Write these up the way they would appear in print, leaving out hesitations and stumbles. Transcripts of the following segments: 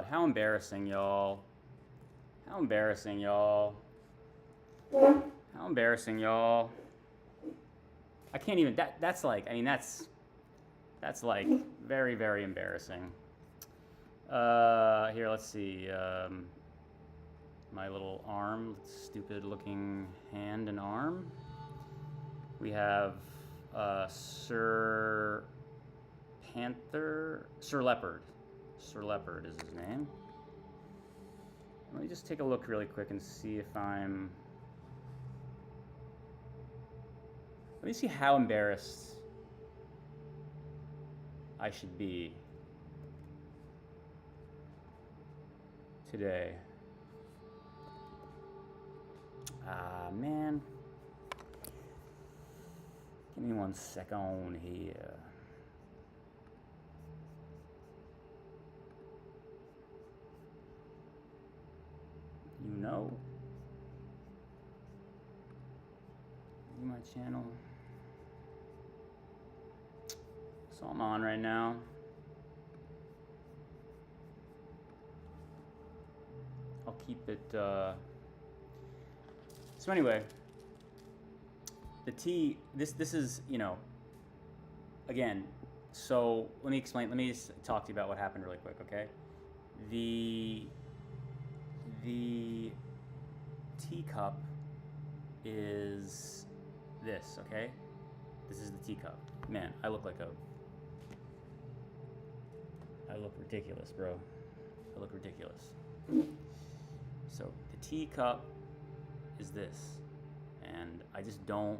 God, how embarrassing, y'all. How embarrassing, y'all. How embarrassing, y'all. I can't even, that's like, I mean, that's like very, very embarrassing. Here, let's see. My little arm, stupid looking hand and arm. We have Sir Panther, Sir Leopard. Sir Leopard is his name. Let me just take a look really quick and see if I'm. Let me see how embarrassed I should be today. Ah, man. Give me 1 second here. You know. My channel. So I'm on right now. I'll keep it. So anyway, the T. This is, you know. Again, so let me explain. Let me just talk to you about what happened really quick, okay? The teacup is this, okay? This is the teacup. Man, I look ridiculous, bro. I look ridiculous. So the teacup is this, and I just don't,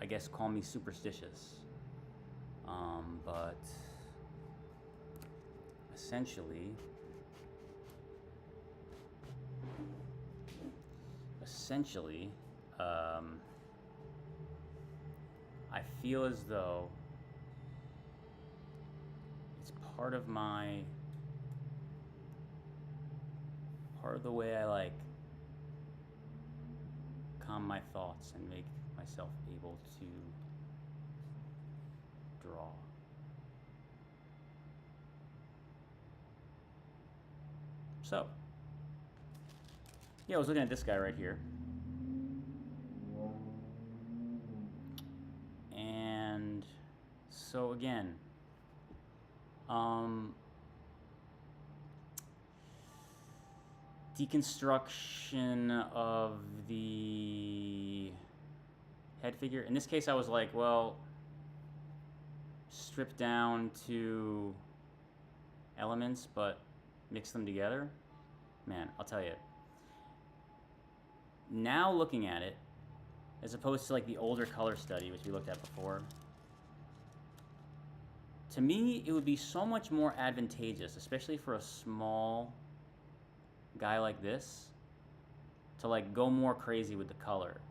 I guess, call me superstitious. But essentially, I feel as though it's part of the way I like calm my thoughts and make myself able to draw. So, yeah, I was looking at this guy right here. And so again, deconstruction of the head figure. In this case, I was like, well, strip down to elements, but mix them together. Man, I'll tell you. Now looking at it, as opposed to like the older color study, which we looked at before, to me, it would be so much more advantageous, especially for a small guy like this, to like go more crazy with the color.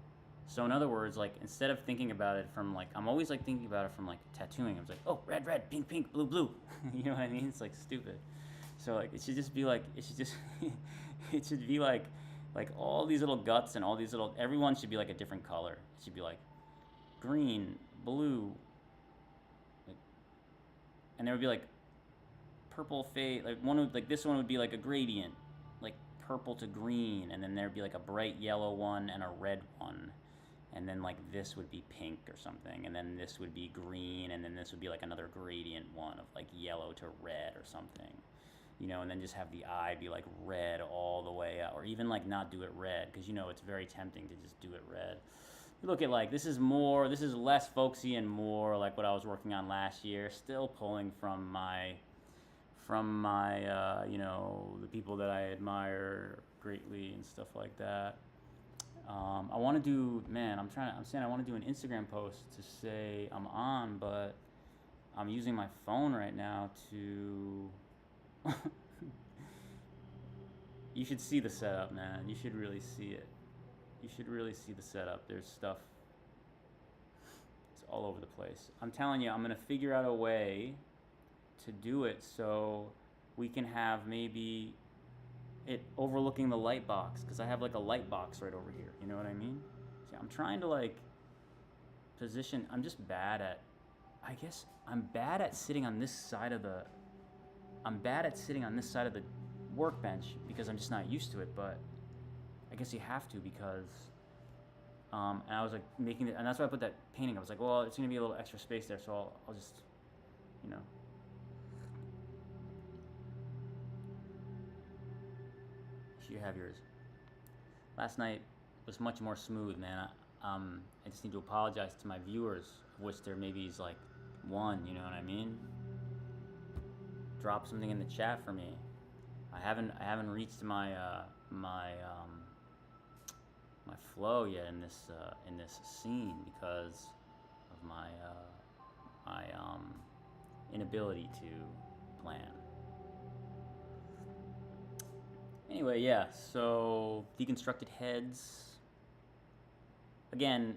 So in other words, like instead of thinking about it from like, I'm always like thinking about it from like tattooing. I was like, oh, red, red, pink, pink, blue, blue. You know what I mean? It's like stupid. So like it should just be like, it should be like all these little guts and all these little, everyone should be like a different color. It should be like green, blue, like, and there would be like purple fade. Like one would, like this one would be like a gradient, like purple to green, and then there'd be like a bright yellow one and a red one, and then like this would be pink or something, and then this would be green, and then this would be like another gradient one of like yellow to red or something, you know, and then just have the eye be like red all the way out, or even like not do it red, because you know it's very tempting to just do it red. You look at like this is less folksy and more like what I was working on last year, still pulling from my you know, the people that I admire greatly and stuff like that. I want to do, man, I'm saying I want to do an Instagram post to say I'm on, but I'm using my phone right now to. You should see the setup, man. You should really see it. You should really see the setup. There's stuff. It's all over the place. I'm telling you, I'm going to figure out a way to do it so we can have maybe it overlooking the light box, because I have like a light box right over here. You know what I mean? See, I'm trying to like position. I'm just bad at. I guess I'm bad at sitting on this side of the. I'm bad at sitting on this side of the workbench because I'm just not used to it. But I guess you have to because, and I was like making it, and that's why I put that painting. I was like, well, it's gonna be a little extra space there, so I'll just, you know. You have yours. Last night was much more smooth, man. I just need to apologize to my viewers, of which there maybe is like one. You know what I mean? Drop something in the chat for me. I haven't reached my my flow yet in this scene because of my inability to plan. Anyway, yeah. So deconstructed heads. Again,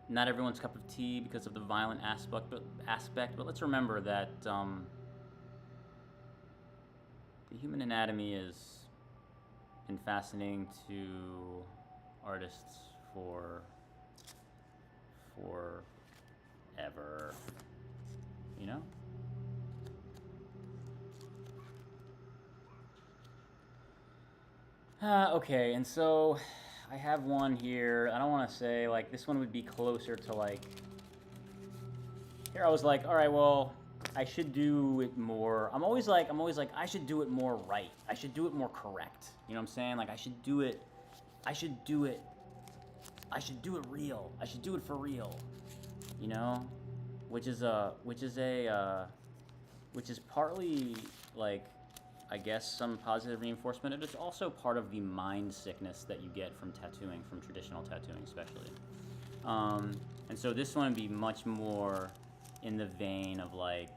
not everyone's cup of tea because of the violent aspect. But let's remember that the human anatomy is been fascinating to artists forever. You know? Okay, and so I have one here. I don't want to say, like, this one would be closer to, like... Here I was like, alright, well, I should do it more... I'm always like, I should do it more right. I should do it more correct. You know what I'm saying? Like, I should do it real. I should do it for real. You know? Which is partly, like... I guess some positive reinforcement, and it's also part of the mind sickness that you get from tattooing, from traditional tattooing especially. And so this one would be much more in the vein of like,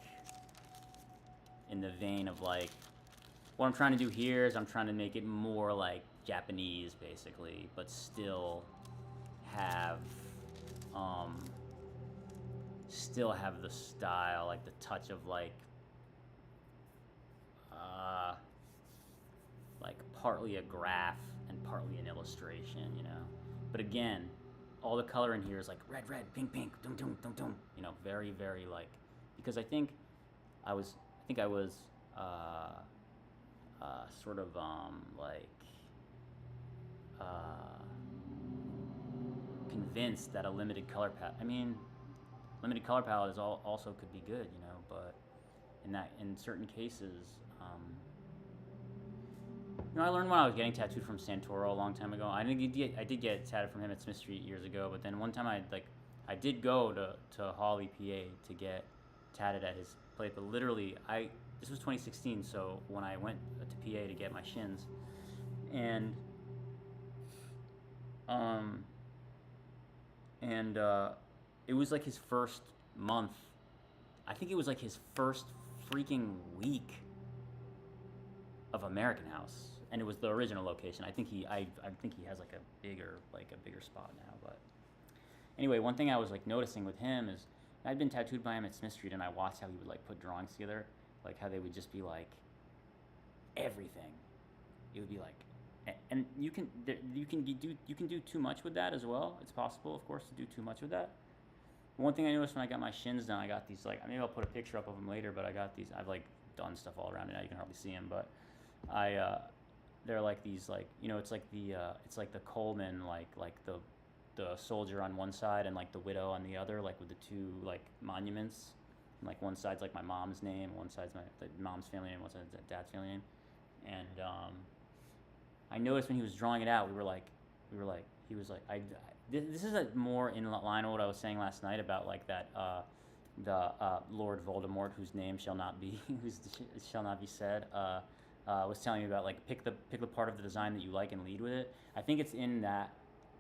what I'm trying to do here is I'm trying to make it more like Japanese basically, but still have the style, like the touch of like partly a graph and partly an illustration, you know. But again, all the color in here is like red, red, pink, pink, dum, dum, dum, dum. You know, very, very like, because I think I was sort of convinced that a limited color palette. I mean, limited color palette is also could be good, you know, but in certain cases. You know, I learned when I was getting tattooed from Santoro a long time ago. I did get tattooed from him at Smith Street years ago, but then one time I did go to Hawley, PA to get tatted at his place, but literally this was 2016, so when I went to PA to get my shins, and it was like his first month. I think it was like his first freaking week of American House, and it was the original location. I think he has like a bigger spot now. But anyway, one thing I was like noticing with him is I'd been tattooed by him at Smith Street, and I watched how he would like put drawings together, like how they would just be like everything. It would be like, and you can do too much with that as well. It's possible, of course, to do too much with that. One thing I noticed when I got my shins done, I got these like, maybe I'll put a picture up of them later, but I got these. I've like done stuff all around it now. You can hardly see them, but they're like these, like, you know, it's like the Coleman, like the soldier on one side and like the widow on the other, like with the two like monuments. And, like one side's like my mom's name, one side's the mom's family name, one side's the dad's family name. And I noticed when he was drawing it out, he was like, this is more in line with what I was saying last night about like that the Lord Voldemort, whose name shall not be said, was telling me about like pick the part of the design that you like and lead with it. I think it's in that,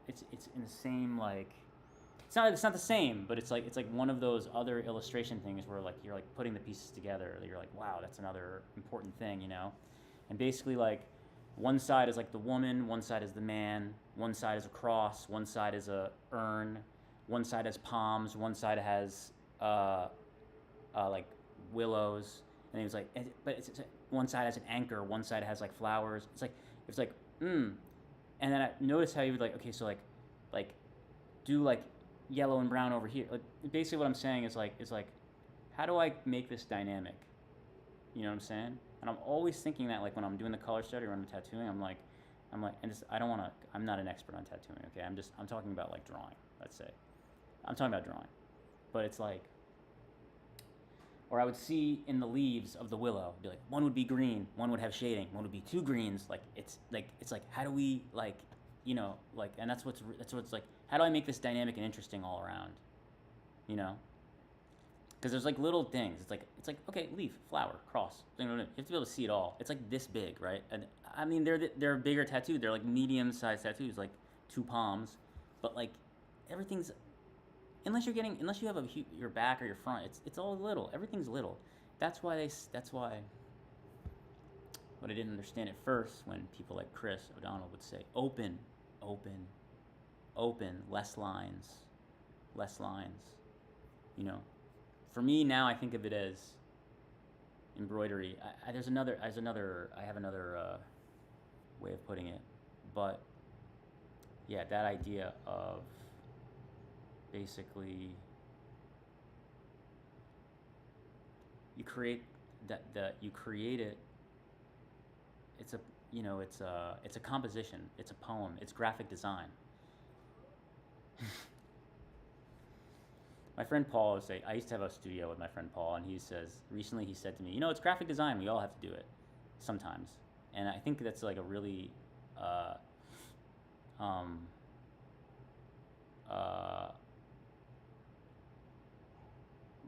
it's in the same, like, it's not the same, but it's like one of those other illustration things where like you're like putting the pieces together. You're like, wow, that's another important thing, you know. And basically like one side is like the woman, one side is the man, one side is a cross, one side is a urn, one side has palms, one side has like willows, and he was like, but it's one side has an anchor, one side has like flowers. It's like, and then I noticed how he would like, okay, so like do like yellow and brown over here. Like basically what I'm saying is like, how do I make this dynamic? You know what I'm saying? And I'm always thinking that, like, when I'm doing the color study or when I'm tattooing, I'm like, and just, I don't want to, I'm not an expert on tattooing, okay? I'm talking about, like, drawing, let's say. I'm talking about drawing. But it's like, or I would see in the leaves of the willow, be like, one would be green, one would have shading, one would be two greens. Like, it's like, how do we, like, like, and that's what's like, how do I make this dynamic and interesting all around? You know? Because there's like little things. It's like okay, leaf, flower, cross. You have to be able to see it all. It's like this big, right? And I mean, they're bigger tattoos. They're like medium-sized tattoos, like 2 palms. But like everything's, unless you have your back or your front, it's all little. Everything's little. That's why But I didn't understand at first when people like Chris O'Donnell would say open, open, open, less lines. You know. For me now, I think of it as embroidery. I have another way of putting it, but yeah, that idea of basically you create it. It's a it's a composition. It's a poem. It's graphic design. My friend Paul I used to have a studio with my friend Paul, and recently he said to me, it's graphic design. We all have to do it sometimes. And I think that's like a really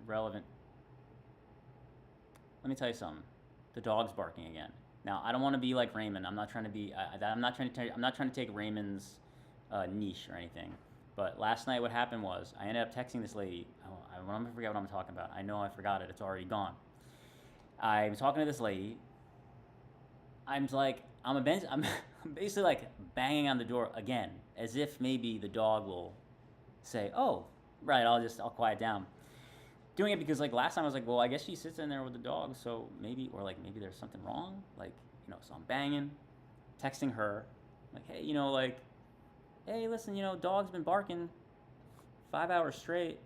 relevant. Let me tell you something. The dog's barking again. Now, I don't want to be like Raymond. I'm not trying to take Raymond's niche or anything. But last night, what happened was I ended up texting this lady. I forget what I'm talking about. I know I forgot it. It's already gone. I'm talking to this lady. I'm basically like banging on the door again, as if maybe the dog will say, "Oh, right, I'll quiet down." Doing it because like last time I was like, well, I guess she sits in there with the dog, so maybe there's something wrong. Like, so I'm banging, texting her, like, hey, hey, listen, dog's been barking 5 hours straight.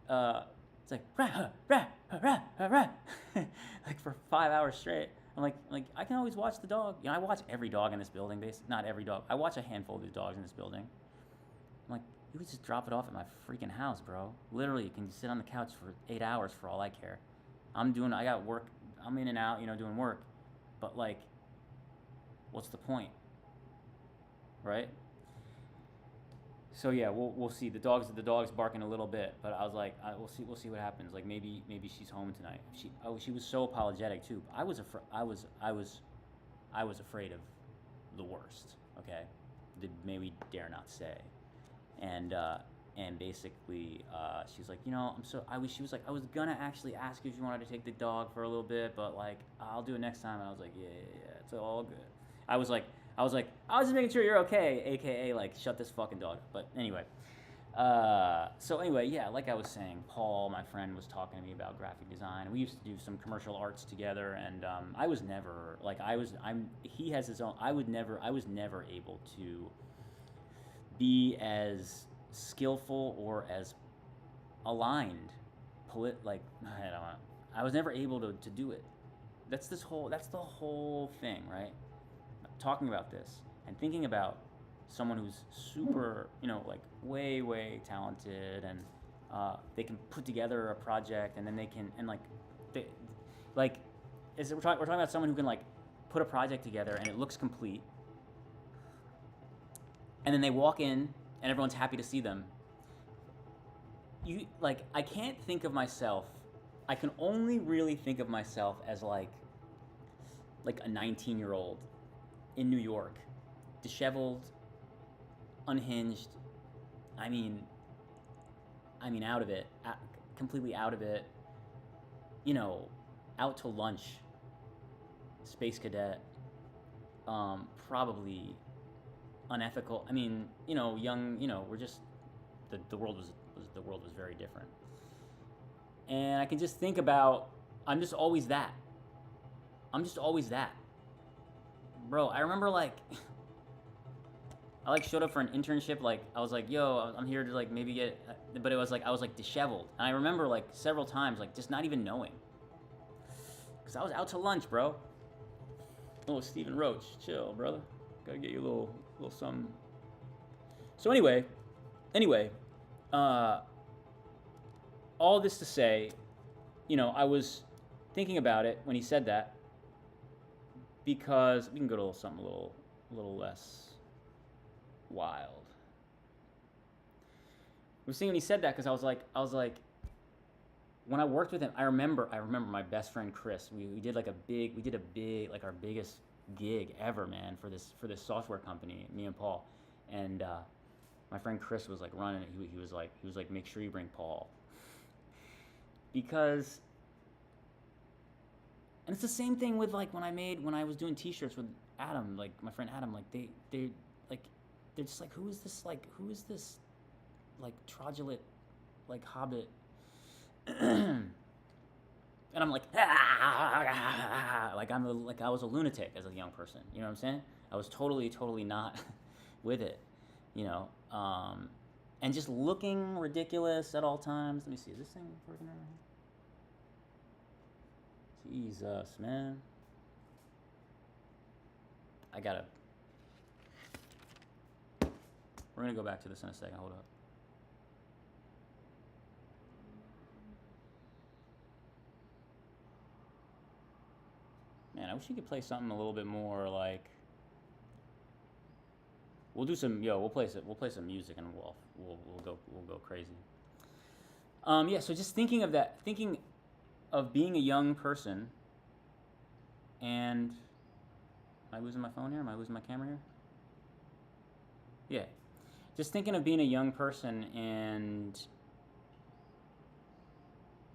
It's like, rah, rah, rah, rah, rah. Like for 5 hours straight. I'm like, I can always watch the dog. I watch every dog in this building, basically. Not every dog. I watch a handful of these dogs in this building. I'm like, you could just drop it off at my freaking house, bro. Literally, you can sit on the couch for 8 hours for all I care. I got work. I'm in and out, doing work. But like, what's the point? Right? So yeah, we'll see. The dog's barking a little bit, but I was like, we'll see what happens. Like maybe she's home tonight. She was so apologetic too. I was afraid of the worst. Okay, maybe dare not say. And basically, she's like, she was like, I was gonna actually ask you if you wanted to take the dog for a little bit, but like, I'll do it next time. And I was like, yeah, it's all good. I was just making sure you're okay, aka like, shut this fucking dog up. But anyway, so anyway, yeah, like I was saying, Paul, my friend, was talking to me about graphic design. We used to do some commercial arts together, and I was never like, he has his own. I was never able to be as skillful or as aligned, I was never able to do it. That's the whole thing, right? Talking about this and thinking about someone who's super, like way, way talented, and they can put together a project, and then they can, and we're talking about someone who can like put a project together and it looks complete, and then they walk in and everyone's happy to see them. I can't think of myself. I can only really think of myself as like a 19-year-old in New York, disheveled, unhinged. I mean, out of it, completely out of it. Out to lunch, space cadet, probably unethical. I mean, young. We're just the world was very different, and I can just think about. I'm just always that. Bro, I remember I showed up for an internship. I was like, yo, I'm here to maybe get, but it was I was disheveled. And I remember several times just not even knowing. Because I was out to lunch, bro. Oh, Stephen Roach. Chill, brother. Gotta get you a little something. So anyway, all this to say, I was thinking about it when he said that, because we can go to something a little less wild. I was thinking when he said that because I was like, when I worked with him, I remember my best friend Chris. We did a big like our biggest gig ever, man, for this software company, me and Paul, and my friend Chris was like running it. He was like, make sure you bring Paul, because, and it's the same thing with like when I was doing T-shirts with Adam, like my friend Adam, like they're just like, who is this like Trodulit, like Hobbit. And I'm like, like I was a lunatic as a young person. You know what I'm saying? I was totally not with it. And just looking ridiculous at all times. Let me see, is this thing working right here? Jesus, man. We're gonna go back to this in a second. Hold up. Man, I wish you could play something a little bit more like. We'll do some. We'll play some music and we'll go crazy. Yeah. So just thinking of being a young person, and am I losing my phone here? Am I losing my camera here? Yeah. Just thinking of being a young person, and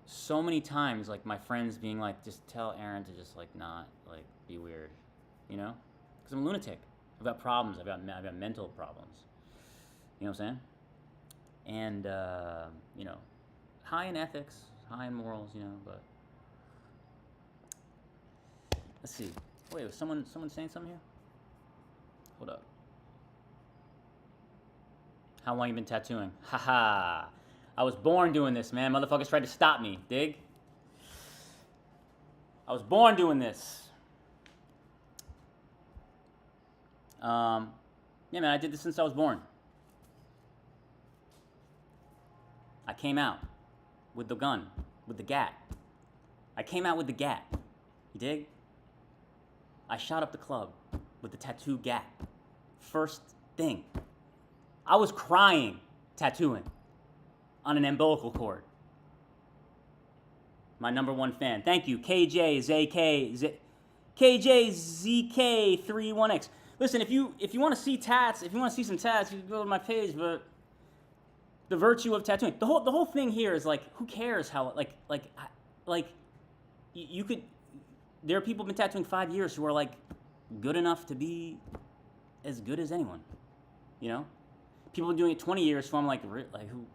so many times, like my friends being like, just tell Aaron to just like not like be weird, because I'm a lunatic. I've got problems. I've got mental problems. You know what I'm saying? And high in ethics, high in morals, but let's see. Wait, was someone saying something here? Hold up. How long you been tattooing? Haha. I was born doing this, man. Motherfuckers tried to stop me. Dig? I was born doing this. Yeah, man, I did this since I was born. I came out with the gun, with the gat. I came out with the gat. You dig? I shot up the club with the tattoo gat. First thing. I was crying tattooing on an umbilical cord. My number one fan. Thank you, KJZK31X. Listen, if you want to see tats, if you want to see some tats, you can go to my page. But the virtue of tattooing, the whole thing here is like, who cares how you could. There are people who've been tattooing 5 years who are like good enough to be as good as anyone. People have been doing it 20 years, so I'm like who.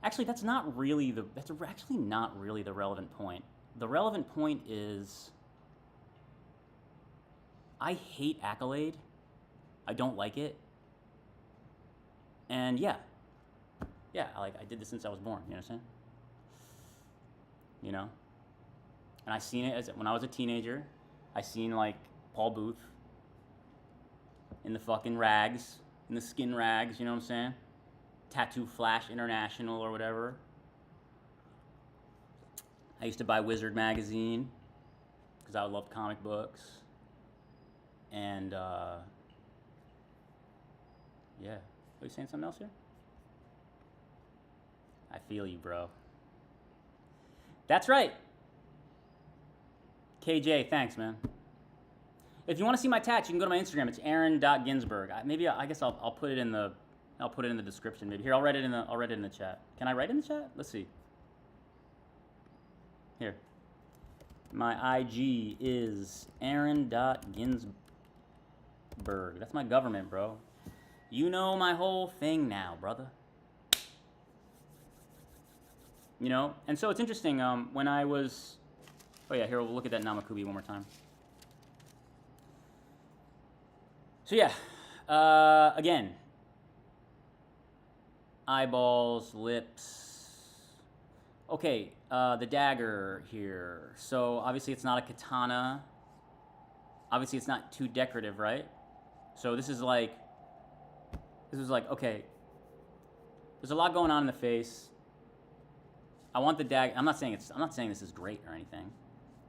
Actually, that's actually not really the relevant point. The relevant point is, I hate accolade. I don't like it. And yeah, I did this since I was born. You know what I'm saying? And I seen it when I was a teenager. I seen like Paul Booth in the fucking rags, in the skin rags. You know what I'm saying? Tattoo Flash International or whatever. I used to buy Wizard magazine because I loved comic books. And yeah. Are you saying something else here? I feel you, bro. That's right. KJ, thanks, man. If you want to see my tats, you can go to my Instagram. It's aaron.ginsberg. I guess I'll put it in the description. Maybe here, I'll write it in the chat. Can I write in the chat? Let's see. Here. My IG is aaron.ginsberg. That's my government, bro. You know my whole thing now, brother. And so it's interesting. When I was, oh yeah, here we'll look at that Namakubi one more time. So yeah, again, eyeballs, lips, Okay, the dagger here. So obviously it's not a katana. Obviously it's not too decorative, right? So this is like, okay, there's a lot going on in the face. I want the dagger. I'm not saying this is great or anything,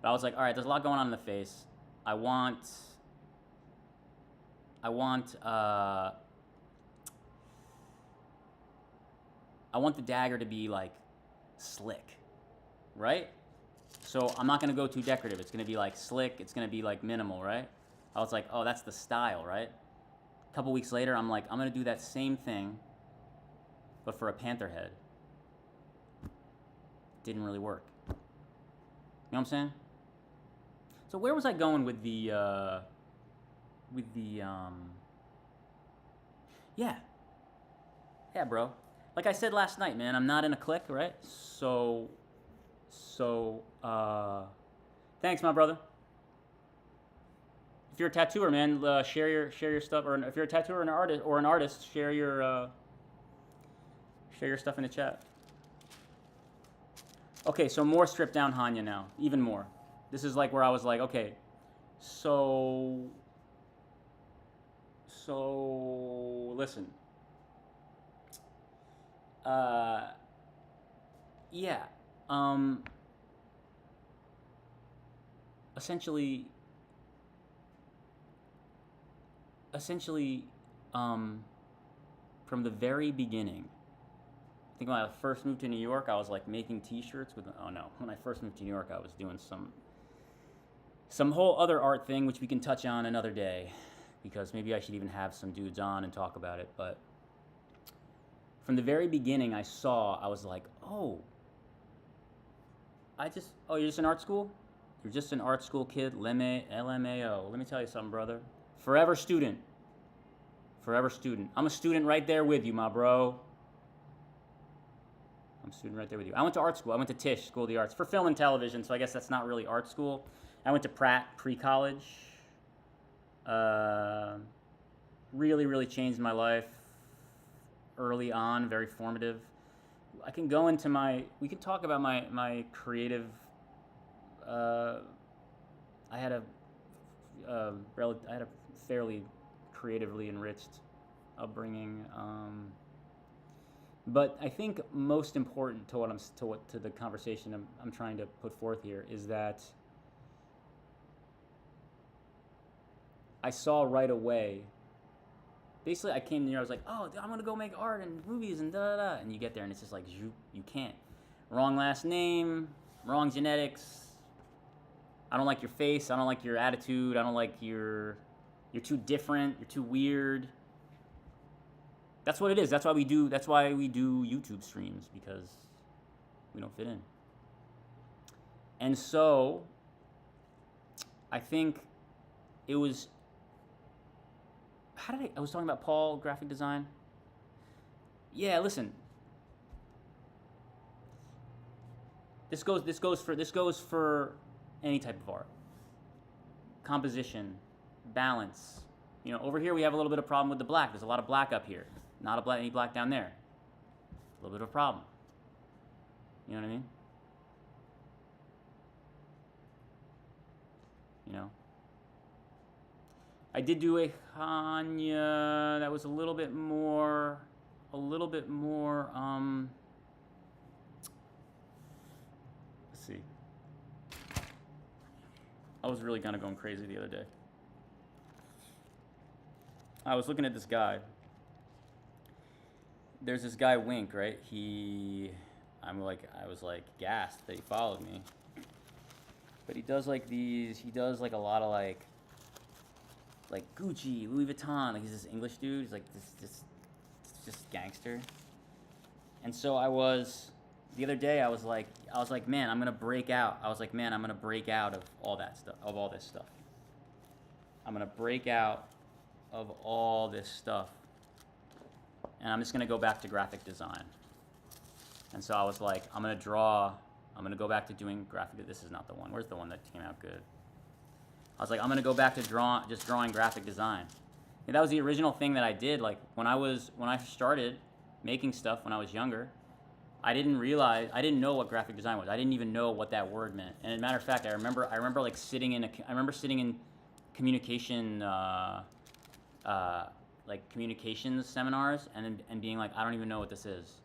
but I was like, all right, there's a lot going on in the face. I want, I want, uh, I want the dagger to be like slick, right? So I'm not gonna go too decorative. It's gonna be like slick. It's gonna be like minimal, right? I was like, oh, that's the style, right? A couple weeks later, I'm like, I'm gonna do that same thing, but for a panther head. Didn't really work. You know what I'm saying? So where was I going with the, yeah, yeah, bro. Like I said last night, man, I'm not in a clique, right? Thanks, my brother. If you're a tattooer, man, share your stuff, or if you're a tattooer or an artist, share your stuff in the chat. Okay, so more stripped down Hanya now, even more. This is like where I was like, okay, so listen. Yeah. Essentially, from the very beginning, I think when I first moved to New York, I was like making T-shirts with. Oh no! When I first moved to New York, I was doing some whole other art thing, which we can touch on another day, because maybe I should even have some dudes on and talk about it. But from the very beginning, I was like, oh, you're just in art school? You're just an art school kid, LMAO. Let me tell you something, brother. Forever student. Forever student. I'm a student right there with you, my bro. I'm a student right there with you. I went to art school. I went to Tisch, School of the Arts, for film and television, so I guess that's not really art school. I went to Pratt pre-college. Really, really changed my life early on, very formative. I can go into we can talk about my creative, I had a fairly creatively enriched upbringing. But I think most important to the conversation I'm trying to put forth here is that I saw right away. Basically, I came here. I was like, "Oh, I'm gonna go make art and movies and da da da." And you get there, and it's just like you can't. Wrong last name, wrong genetics. I don't like your face. I don't like your attitude. I don't like you're too different. You're too weird. That's what it is. That's why we do YouTube streams, because we don't fit in. And so I think it was, I was talking about Paul, graphic design. Yeah, listen. This goes for any type of art. Composition, balance. You know, over here we have a little bit of problem with the black. There's a lot of black up here. Not any black down there. A little bit of a problem. You know what I mean? You know. I did do a Hanya that was a little bit more, let's see. I was really kind of going crazy the other day. I was looking at this guy. There's this guy, Wink, right? I was like gassed that he followed me. But he does like a lot of like Gucci, Louis Vuitton. Like, he's this English dude. He's like this just gangster. And so the other day I was like, man, I'm gonna break out. I was like, man, I'm gonna break out of all that stuff, of all this stuff. I'm gonna break out of all this stuff. And I'm just gonna go back to graphic design. And so I was like, I'm gonna go back to doing graphic. This is not the one. Where's the one that came out good? I was like, I'm gonna go back to drawing graphic design. And that was the original thing that I did. Like when I started making stuff when I was younger, I didn't know what graphic design was. I didn't even know what that word meant. And as a matter of fact, I remember like sitting in communication, like communications seminars, and being like, I don't even know what this is.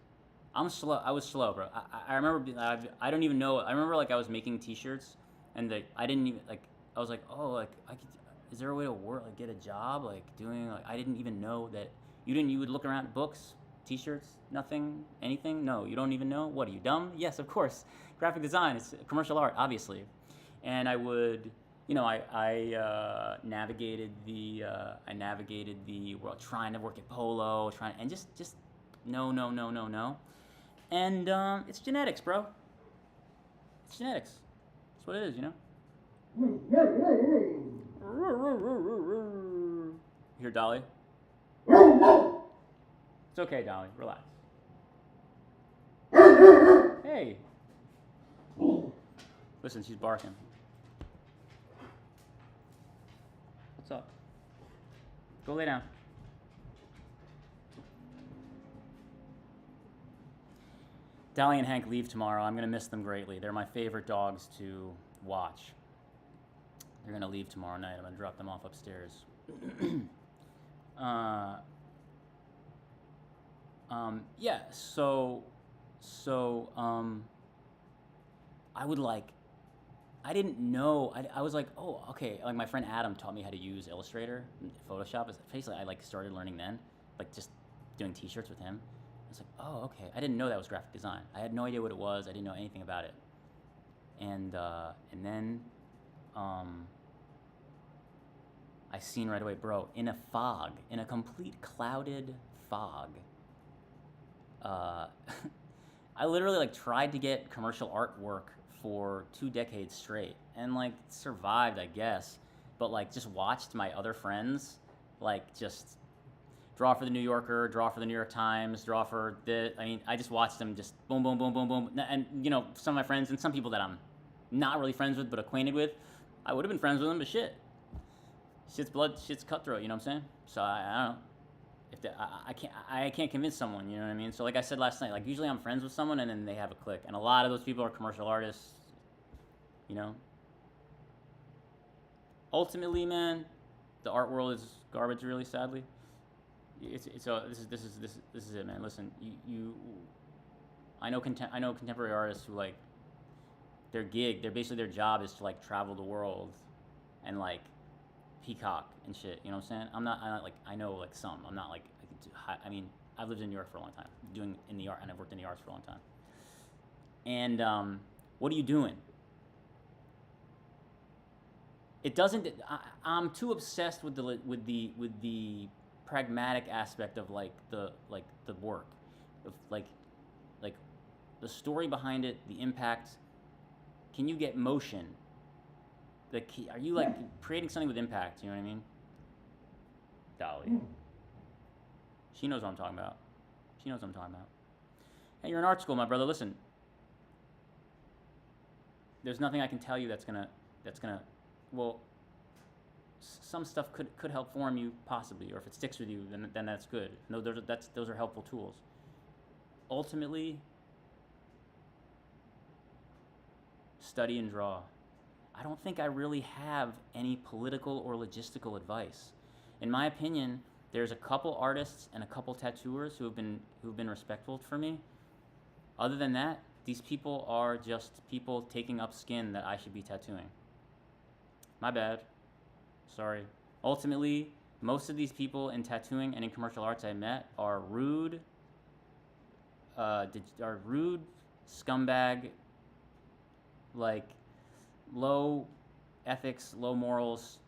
I'm slow. I was slow, bro. I remember I don't even know. I remember like I was making T-shirts, and I didn't even like. I was like, oh, like I could. Is there a way to work, like get a job, like doing? Like I didn't even know that. You would look around books, T-shirts, nothing, anything. No, you don't even know. What are you, dumb? Yes, of course. Graphic design. It's commercial art, obviously. And I would, I navigated the world, trying to work at Polo, and just no, no, no, no, no. And it's genetics, bro. It's genetics. That's what it is, You hear Dolly? It's okay, Dolly. Relax. Hey. Listen, she's barking. What's up? Go lay down. Dolly and Hank leave tomorrow. I'm going to miss them greatly. They're my favorite dogs to watch. They're going to leave tomorrow night. I'm going to drop them off upstairs. Yeah, so I didn't know. I was like, oh, okay. Like my friend Adam taught me how to use Illustrator, Photoshop. Basically, I like started learning then, like just doing T-shirts with him. I was like, oh, okay. I didn't know that was graphic design. I had no idea what it was. I didn't know anything about it. And then I seen right away, bro, in a fog, in a complete clouded fog. I literally like tried to get commercial artwork for 2 decades straight and like survived, I guess, but like just watched my other friends like just draw for the New Yorker, draw for the New York Times, draw for I just watched them just boom, boom, boom, boom, boom. And some of my friends and some people that I'm not really friends with but acquainted with, I would have been friends with them, but shit's cutthroat, you know what I'm saying? So I don't know. I can't convince someone, you know what I mean? So like I said last night, like usually I'm friends with someone and then they have a click, and a lot of those people are commercial artists, Ultimately, man, the art world is garbage, really, sadly. This is it, man. Listen, I know contemporary artists who like their job is to like travel the world and like peacock and shit, you know what I'm saying? I'm not like, I know like some, I'm not like, I mean, I've lived in New York for a long time, and I've worked in the arts for a long time. And what are you doing? It doesn't, I'm too obsessed with the pragmatic aspect of like the work, of like the story behind it, the impact. Can you get motion? Are you like creating something with impact? You know what I mean? Dolly. She knows what I'm talking about. Hey, you're in art school, my brother. Listen, there's nothing I can tell you that's gonna. Well, some stuff could help form you possibly, or if it sticks with you, then that's good. No, those are helpful tools. Ultimately, study and draw. I don't think I really have any political or logistical advice. In my opinion, there's a couple artists and a couple tattooers who've been respectful for me. Other than that, these people are just people taking up skin that I should be tattooing. My bad. Sorry. Ultimately, most of these people in tattooing and in commercial arts I met are rude, scumbag, like low ethics, low morals,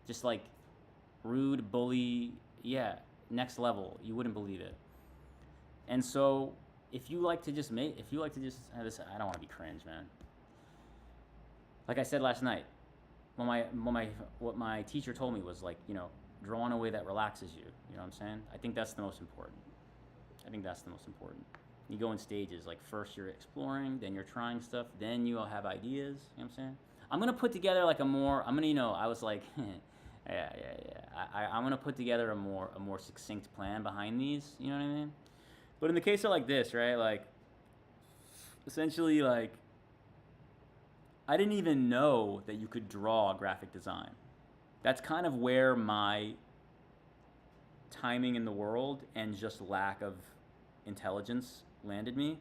just like rude, bully, yeah, next level. You wouldn't believe it. And so, if you like to just I don't want to be cringe, man. Like I said last night, what my teacher told me was like, draw in a way that relaxes you. You know what I'm saying? I think that's the most important. You go in stages. Like first you're exploring, then you're trying stuff, then you'll have ideas. You know what I'm saying? I'm gonna put together like I was like, yeah. I'm gonna put together a more succinct plan behind these. You know what I mean? But in the case of like this, right? Like, essentially, like, I didn't even know that you could draw graphic design. That's kind of where my timing in the world and just lack of intelligence landed me.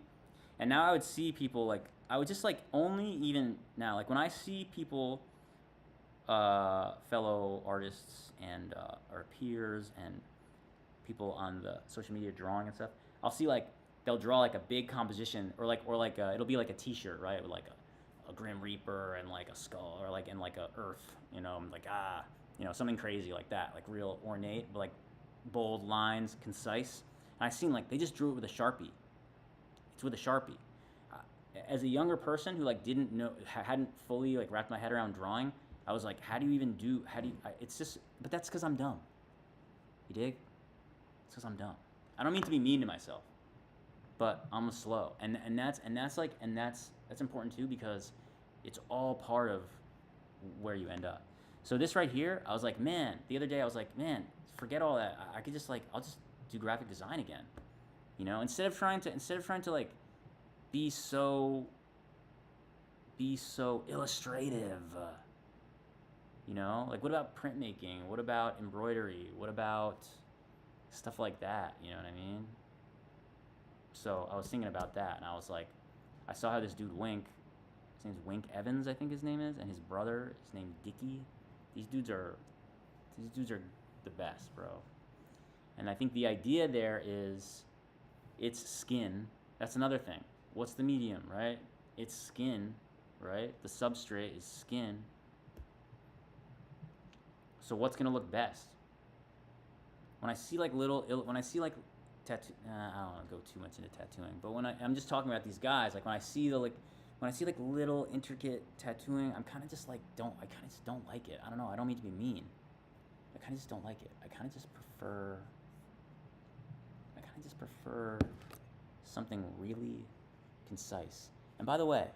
And now I would see people like, I would just like only even now, like when I see people, fellow artists and or peers and people on the social media drawing and stuff, I'll see like they'll draw like a big composition or like it'll be like a T-shirt, right, with like a Grim Reaper and like a skull or like and like a Earth, like something crazy like that, like real ornate, but like bold lines, concise. And I seen like they just drew it with a Sharpie. It's with a Sharpie. As a younger person who like didn't know, hadn't fully like wrapped my head around drawing, I was like, how do you even do? How do you? It's just, but that's because I'm dumb. You dig? It's because I'm dumb. I don't mean to be mean to myself, but I'm slow, and that's important too because it's all part of where you end up. So this right here, I was like, man. The other day, I was like, man, forget all that. I could just like, I'll just do graphic design again. Instead of trying to like be so illustrative. Like what about printmaking? What about embroidery? What about stuff like that? You know what I mean? So I was thinking about that, and I was like, I saw how this dude Wink, his name's Wink Evans, I think his name is, and his brother is named Dicky. These dudes are the best, bro. And I think the idea there is, it's skin. That's another thing. What's the medium, right? It's skin, right? The substrate is skin. So what's gonna look best? When I see like tattoo, I don't want to go too much into tattooing, but I'm just talking about these guys, like when I see little intricate tattooing, I kind of just don't like it. I don't know. I don't mean to be mean. I kind of just don't like it. I kind of just prefer something really concise. And by the way,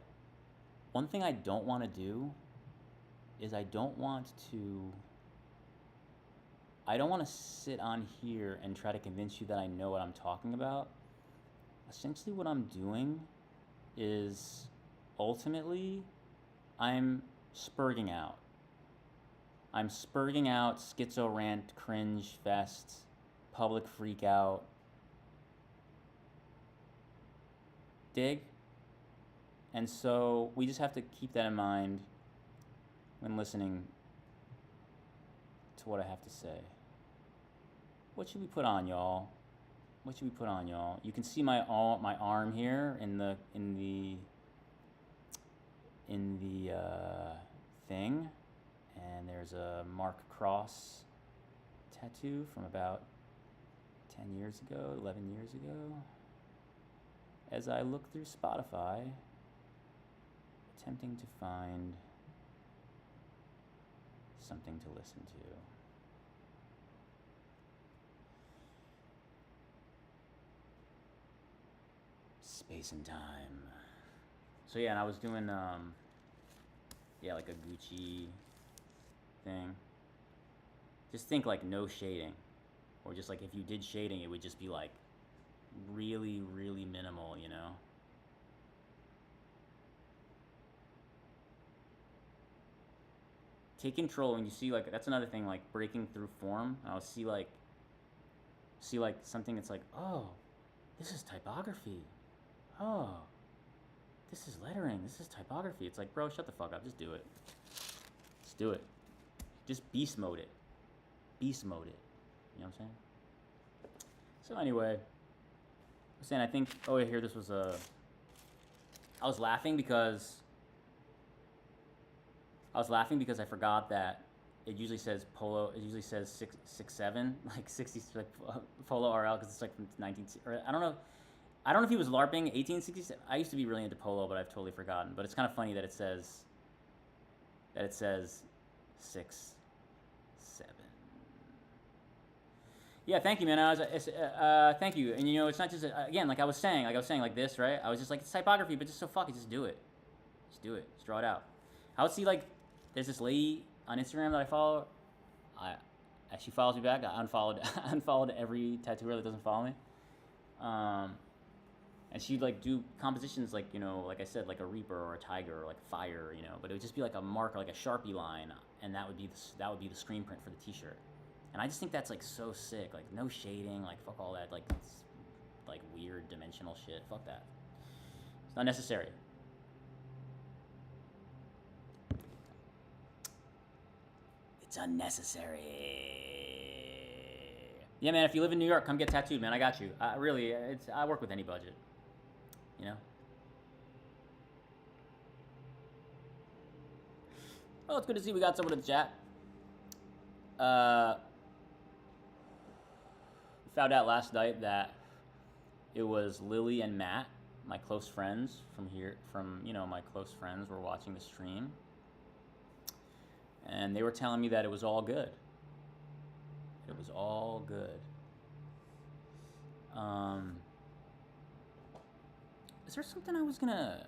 one thing I don't want to do is I don't want to sit on here and try to convince you that I know what I'm talking about. Essentially what I'm doing is ultimately I'm spurging out. I'm spurging out schizo rant, cringe fest, public freak out. Dig? And so we just have to keep that in mind when listening to what I have to say. What should we put on, y'all? You can see my arm here in the thing, and there's a Mark Cross tattoo from about 10 years ago, 11 years ago. As I look through Spotify, attempting to find something to listen to. Space and time. So yeah, and I was doing like a Gucci thing. Just think like no shading, or just like if you did shading, it would just be like really, really minimal, Take control, and you see like that's another thing, like breaking through form. I'll see like something that's like, oh, this is typography. Oh, this is lettering. This is typography. It's like, bro, shut the fuck up. Just do it. Just do it. Just beast mode it. Beast mode it. You know what I'm saying? So anyway, I'm saying I think. Oh, yeah, here this was a. I was laughing because I forgot that it usually says Polo. It usually says 667, like 60, like Polo RL, because it's like from 19. Or I don't know if he was LARPing 1867. I used to be really into Polo, but I've totally forgotten. But it's kind of funny that it says 6, 7. Yeah, thank you, man. Thank you. And it's not just again, like I was saying like this, right? I was just like, it's typography, but just so fuck it, just do it. Just do it. Just draw it out. I would see like there's this lady on Instagram that I follow. She follows me back. I unfollowed every tattooer that doesn't follow me. Um, and she'd like do compositions like, you know, like I said, like a reaper or a tiger or like fire, you know, but it would just be like a marker, like a Sharpie line, and that would be the screen print for the T-shirt. And I just think that's like so sick, like no shading, like fuck all that, like it's, like weird dimensional shit. Fuck that. It's not necessary. It's unnecessary. Yeah, man. If you live in New York, come get tattooed, man. I got you. Really, I work with any budget. You know. Well, it's good to see we got someone in the chat. Found out last night that it was Lily and Matt, my close friends from you know, my close friends were watching the stream, and they were telling me that it was all good. It was all good. Is there something I was gonna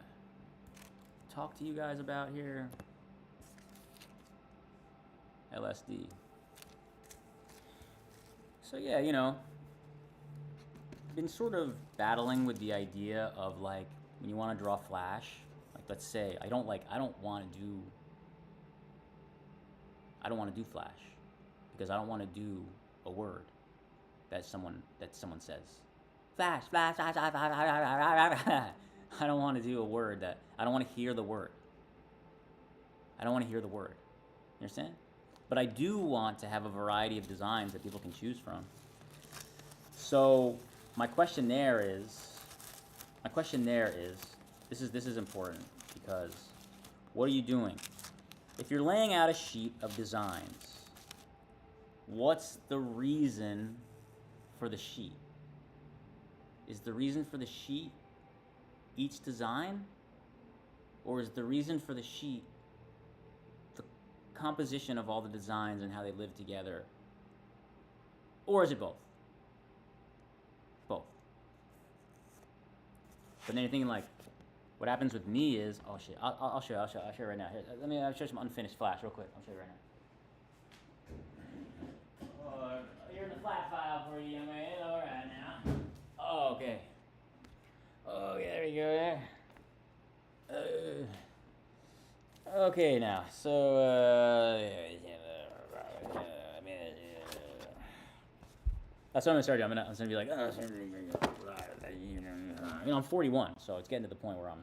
talk to you guys about here? LSD. So yeah, you know, been sort of battling with the idea of like when you want to draw Flash, like let's say I don't want to do Flash because I don't want to do a word that someone says. Flash, flash, flash, flash, flash, flash, flash. I don't want to do a word that I don't want to hear the word. I don't want to hear the word. You understand? But I do want to have a variety of designs that people can choose from. So my question there is, this is important because what are you doing? If you're laying out a sheet of designs, what's the reason for the sheet? Is the reason for the sheet each design? Or is the reason for the sheet the composition of all the designs and how they live together? Or is it both? Both. But then you're thinking like, what happens with me is, oh shit, I'll show you right now. Here, let me show you some unfinished Flash real quick. I'll show you right now. Here's the flat file for you, man. All right now. Oh, okay. Oh, yeah, there we go there. Okay, now, so, that's what I'm gonna start doing. I'm gonna be like, you know, I'm 41, so it's getting to the point where I'm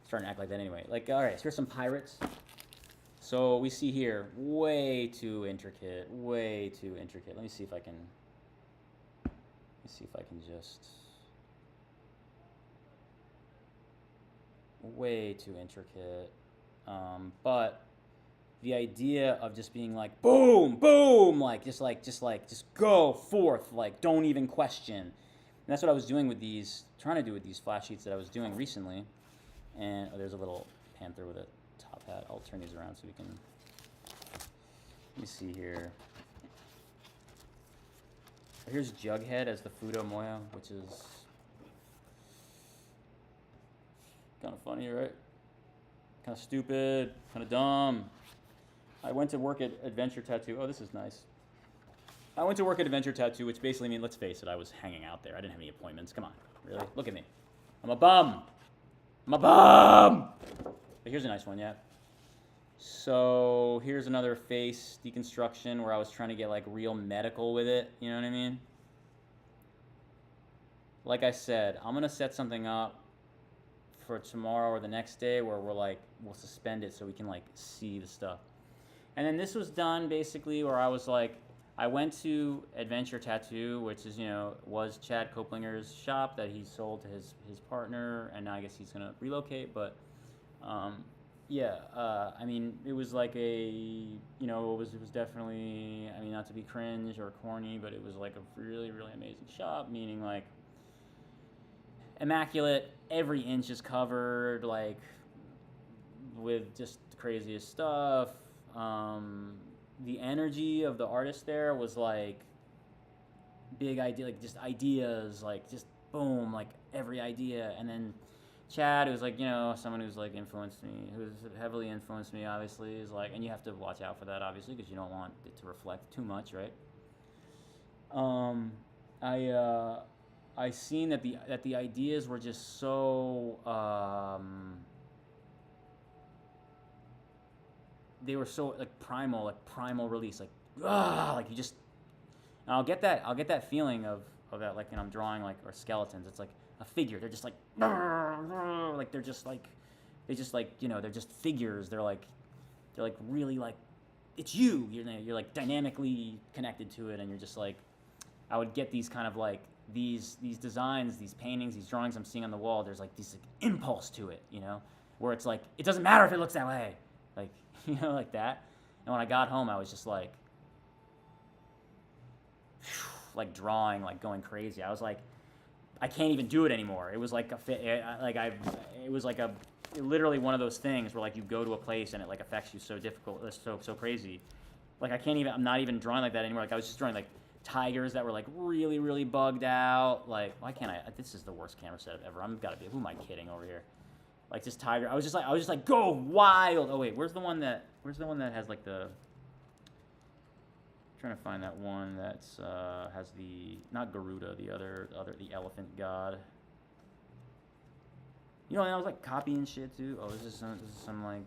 starting to act like that anyway. Like, all right, so here's some pirates. So we see here, way too intricate. Let me see if I can just, way too intricate. But the idea of just being like, boom, boom, just go forth, like, don't even question. And that's what I was doing with these, trying to do with these flash sheets that I was doing recently. And there's a little panther with a top hat. I'll turn these around so we can, let me see here. Here's Jughead as the Fudo Moya, which is kind of funny, right? Kind of stupid, kind of dumb. I went to work at Adventure Tattoo. Oh, this is nice. I went to work at Adventure Tattoo, which basically means, let's face it, I was hanging out there. I didn't have any appointments. Come on, really? Look at me. I'm a bum. But here's a nice one, yeah. So here's another face deconstruction where I was trying to get like real medical with it. You know what I mean? Like I said, I'm gonna set something up for tomorrow or the next day where we'll suspend it so we can like see the stuff. And then this was done basically where I was like, I went to Adventure Tattoo, which is, you know, was Chad Koplinger's shop that he sold to his partner, and now I guess he's gonna relocate. But yeah, I mean, it was like a, you know, it was definitely, I mean, not to be cringe or corny, but it was like a really, really amazing shop, meaning like immaculate, every inch is covered, like with just the craziest stuff. The energy of the artist there was like big idea, like just ideas, like just boom, like every idea. And then Chad, who's like, you know, someone who's like influenced me, who's heavily influenced me, obviously, is like, and you have to watch out for that, obviously, because you don't want it to reflect too much, right? I seen that the ideas were just so they were so like primal release, like you just. And I'll get that feeling of that like when I'm drawing like or skeletons. It's like a figure. They're just like they're just like they just like they're just figures. They're like really like it's you. You're like dynamically connected to it, and you're just like I would get these kind of like these designs, these paintings, these drawings I'm seeing on the wall. There's like this like, impulse to it, where it's like it doesn't matter if it looks that way, like like that. And when I got home, I was just like drawing, like going crazy. I was like, I can't even do it anymore. It was like it was like literally one of those things where like you go to a place and it like affects you so difficult, so crazy. Like I'm not even drawing like that anymore. Like I was just drawing like tigers that were like really, really bugged out. Like why can't I? This is the worst camera setup ever. I'm gotta be. Who am I kidding over here? Like this tiger. I was just like go wild. Oh wait, where's the one that has like the trying to find that one that's has the not Garuda, the elephant god. And I was like copying shit too. Oh, this is some like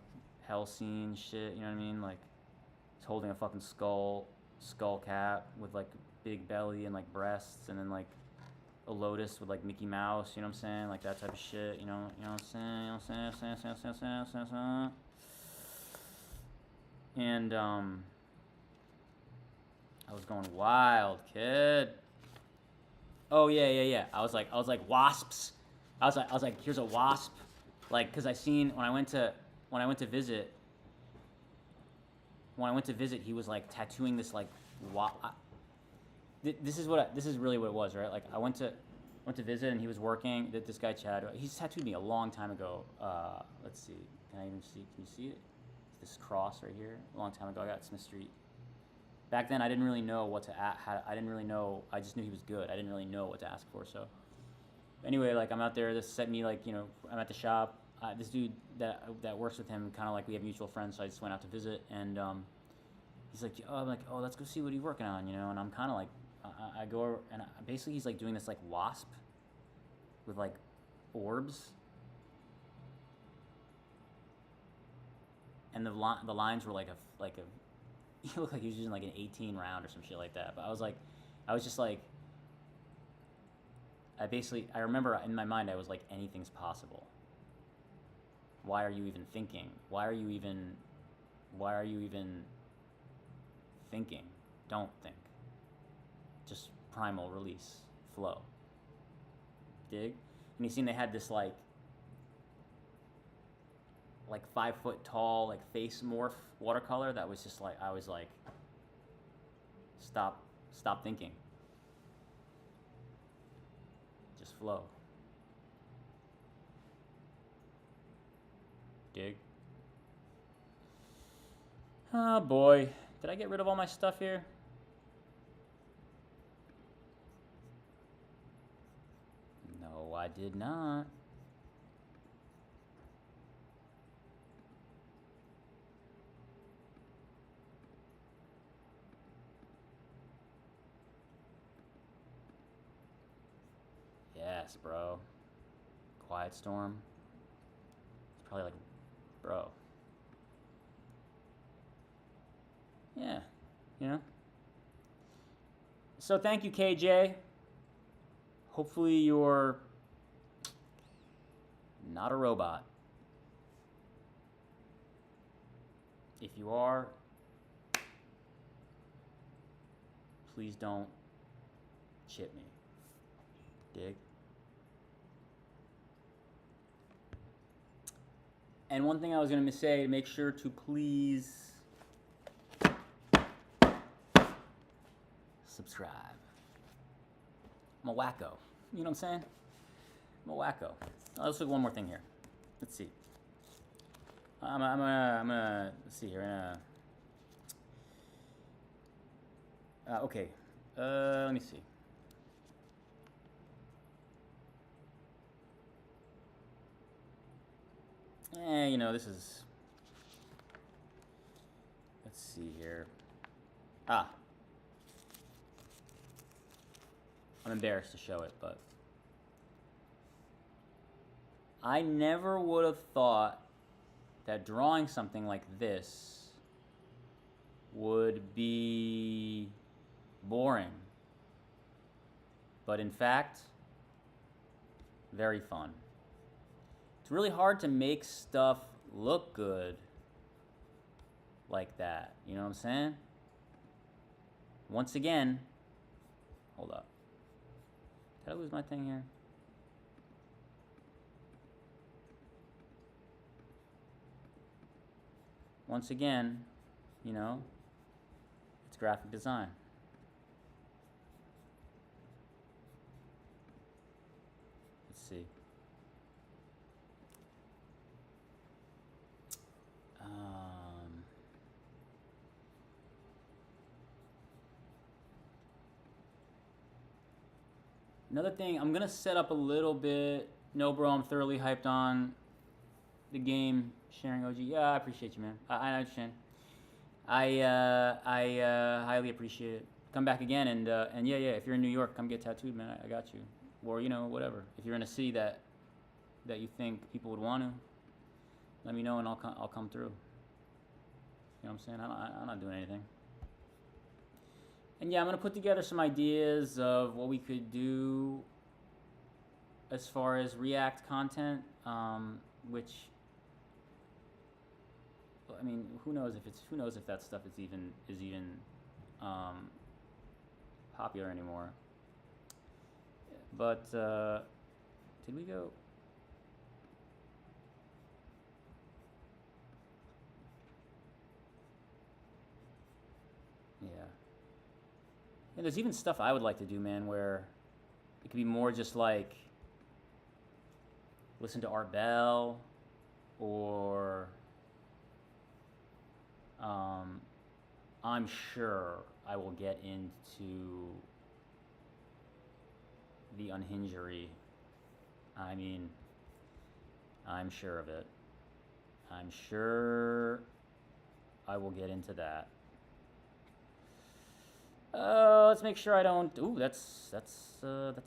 Hellseen shit. You know what I mean? Like it's holding a fucking skull cap with like big belly and like breasts, and then like a lotus with like Mickey Mouse. You know what I'm saying? Like that type of shit. You know what I'm saying? You know what I'm saying? And I was going wild, kid. Oh yeah. I was like wasps. I was like, here's a wasp, like, cause I seen when I went to visit. When I went to visit, he was like tattooing this like this is really what it was, right? Like I went to visit and he was working. This guy Chad, he's tattooed me a long time ago. Let's see, can I even see? Can you see it? This cross right here, a long time ago. I got Smith Street. Back then, I didn't really know what to I didn't really know. I just knew he was good. I didn't really know what to ask for. So, anyway, like I'm out there. This set me like I'm at the shop. This dude that works with him, kind of like we have mutual friends. So I just went out to visit, and he's like, I'm like, oh, let's go see what he's working on, And I'm kind of like, I go over, and basically he's like doing this like wasp with like orbs, and the lines were like a he looked like he was using like an 18 round or some shit like that. But I was just like, I remember in my mind I was like, anything's possible. Why are you even thinking? Why are you even thinking? Don't think. Just primal release, flow. Dig? And you seen they had this like 5 foot tall like face morph watercolor that was just like I was like stop thinking, just flow. Dig? Oh boy, did I get rid of all my stuff here? No, I did not. Yes, bro. Quiet Storm. It's probably like, bro. Yeah, So thank you, KJ. Hopefully you're not a robot. If you are, please don't chip me. Dig? And one thing I was going to say, make sure to please subscribe. I'm a wacko. You know what I'm saying? I'm a wacko. Let's look at one more thing here. Let's see. I'm gonna let's see here. Okay. Let me see. This is. Let's see here. I'm embarrassed to show it, but I never would have thought that drawing something like this would be boring. But in fact, very fun. It's really hard to make stuff look good like that. You know what I'm saying? Once again, hold up. Did I lose my thing here? Once again, you know, it's graphic design. Let's see. Another thing, I'm gonna set up a little bit. No, bro, I'm thoroughly hyped on the game. Sharing OG, yeah, I appreciate you, man. I understand. I highly appreciate it. Come back again, and yeah, if you're in New York, come get tattooed, man. I got you. Or you know, whatever. If you're in a city that you think people would want to, let me know, and I'll come through. You know what I'm saying? I'm not doing anything. And yeah, I'm gonna put together some ideas of what we could do as far as React content, which, I mean, who knows if that stuff is even popular anymore. But did we go? Yeah. And there's even stuff I would like to do, man, where it could be more just like listen to Art Bell, or I'm sure I will get into the Unhingery. I mean, I'm sure of it. I'm sure I will get into that. Let's make sure I don't. Ooh, that's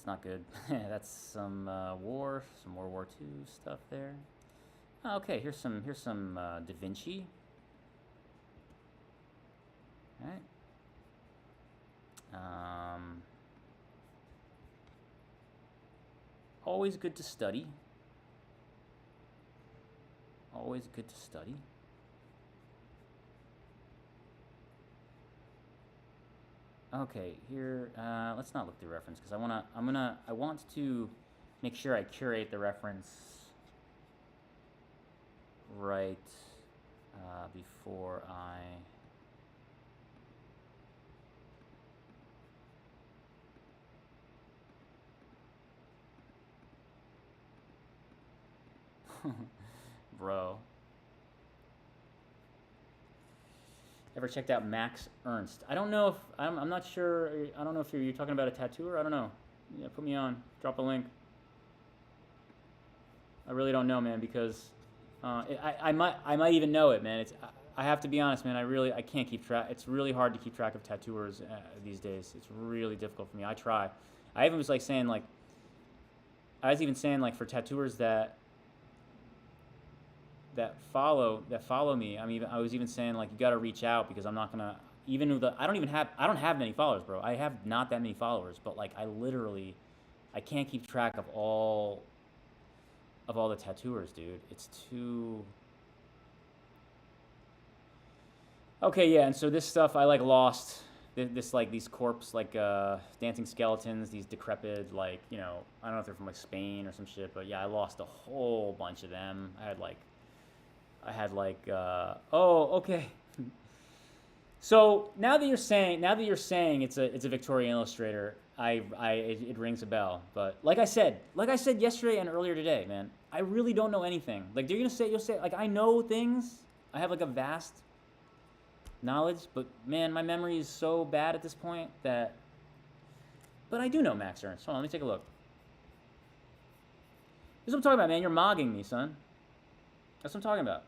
not good. That's some World War II stuff there. Okay, here's some Da Vinci. All right. Always good to study. Always good to study. Okay, here, let's not look through reference because I want to make sure I curate the reference right before I bro. Ever checked out Max Ernst? I don't know if I'm not sure. I don't know if you're talking about a tattooer. I don't know. Yeah, put me on. Drop a link. I really don't know, man, because I might even know it, man. I have to be honest, man. I can't keep track. It's really hard to keep track of tattooers these days. It's really difficult for me. I try. I even was like saying like. I was even saying like for tattooers that follow me. I was even saying like you got to reach out because I'm not gonna even with I don't have many followers, bro. I have not that many followers, but like I can't keep track of all the tattooers, dude. It's too. Okay, yeah, and so this stuff I like lost. This like these corpse like dancing skeletons, these decrepit like I don't know if they're from like Spain or some shit, but yeah, I lost a whole bunch of them. I had like oh, okay. So now that you're saying it's a Victorian Illustrator, it rings a bell. But like I said yesterday and earlier today, man, I really don't know anything. Like you'll say like I know things. I have like a vast knowledge, but man, my memory is so bad at this point that. But I do know Max Ernst. Hold on, let me take a look. This is what I'm talking about, man. You're mogging me, son. That's what I'm talking about.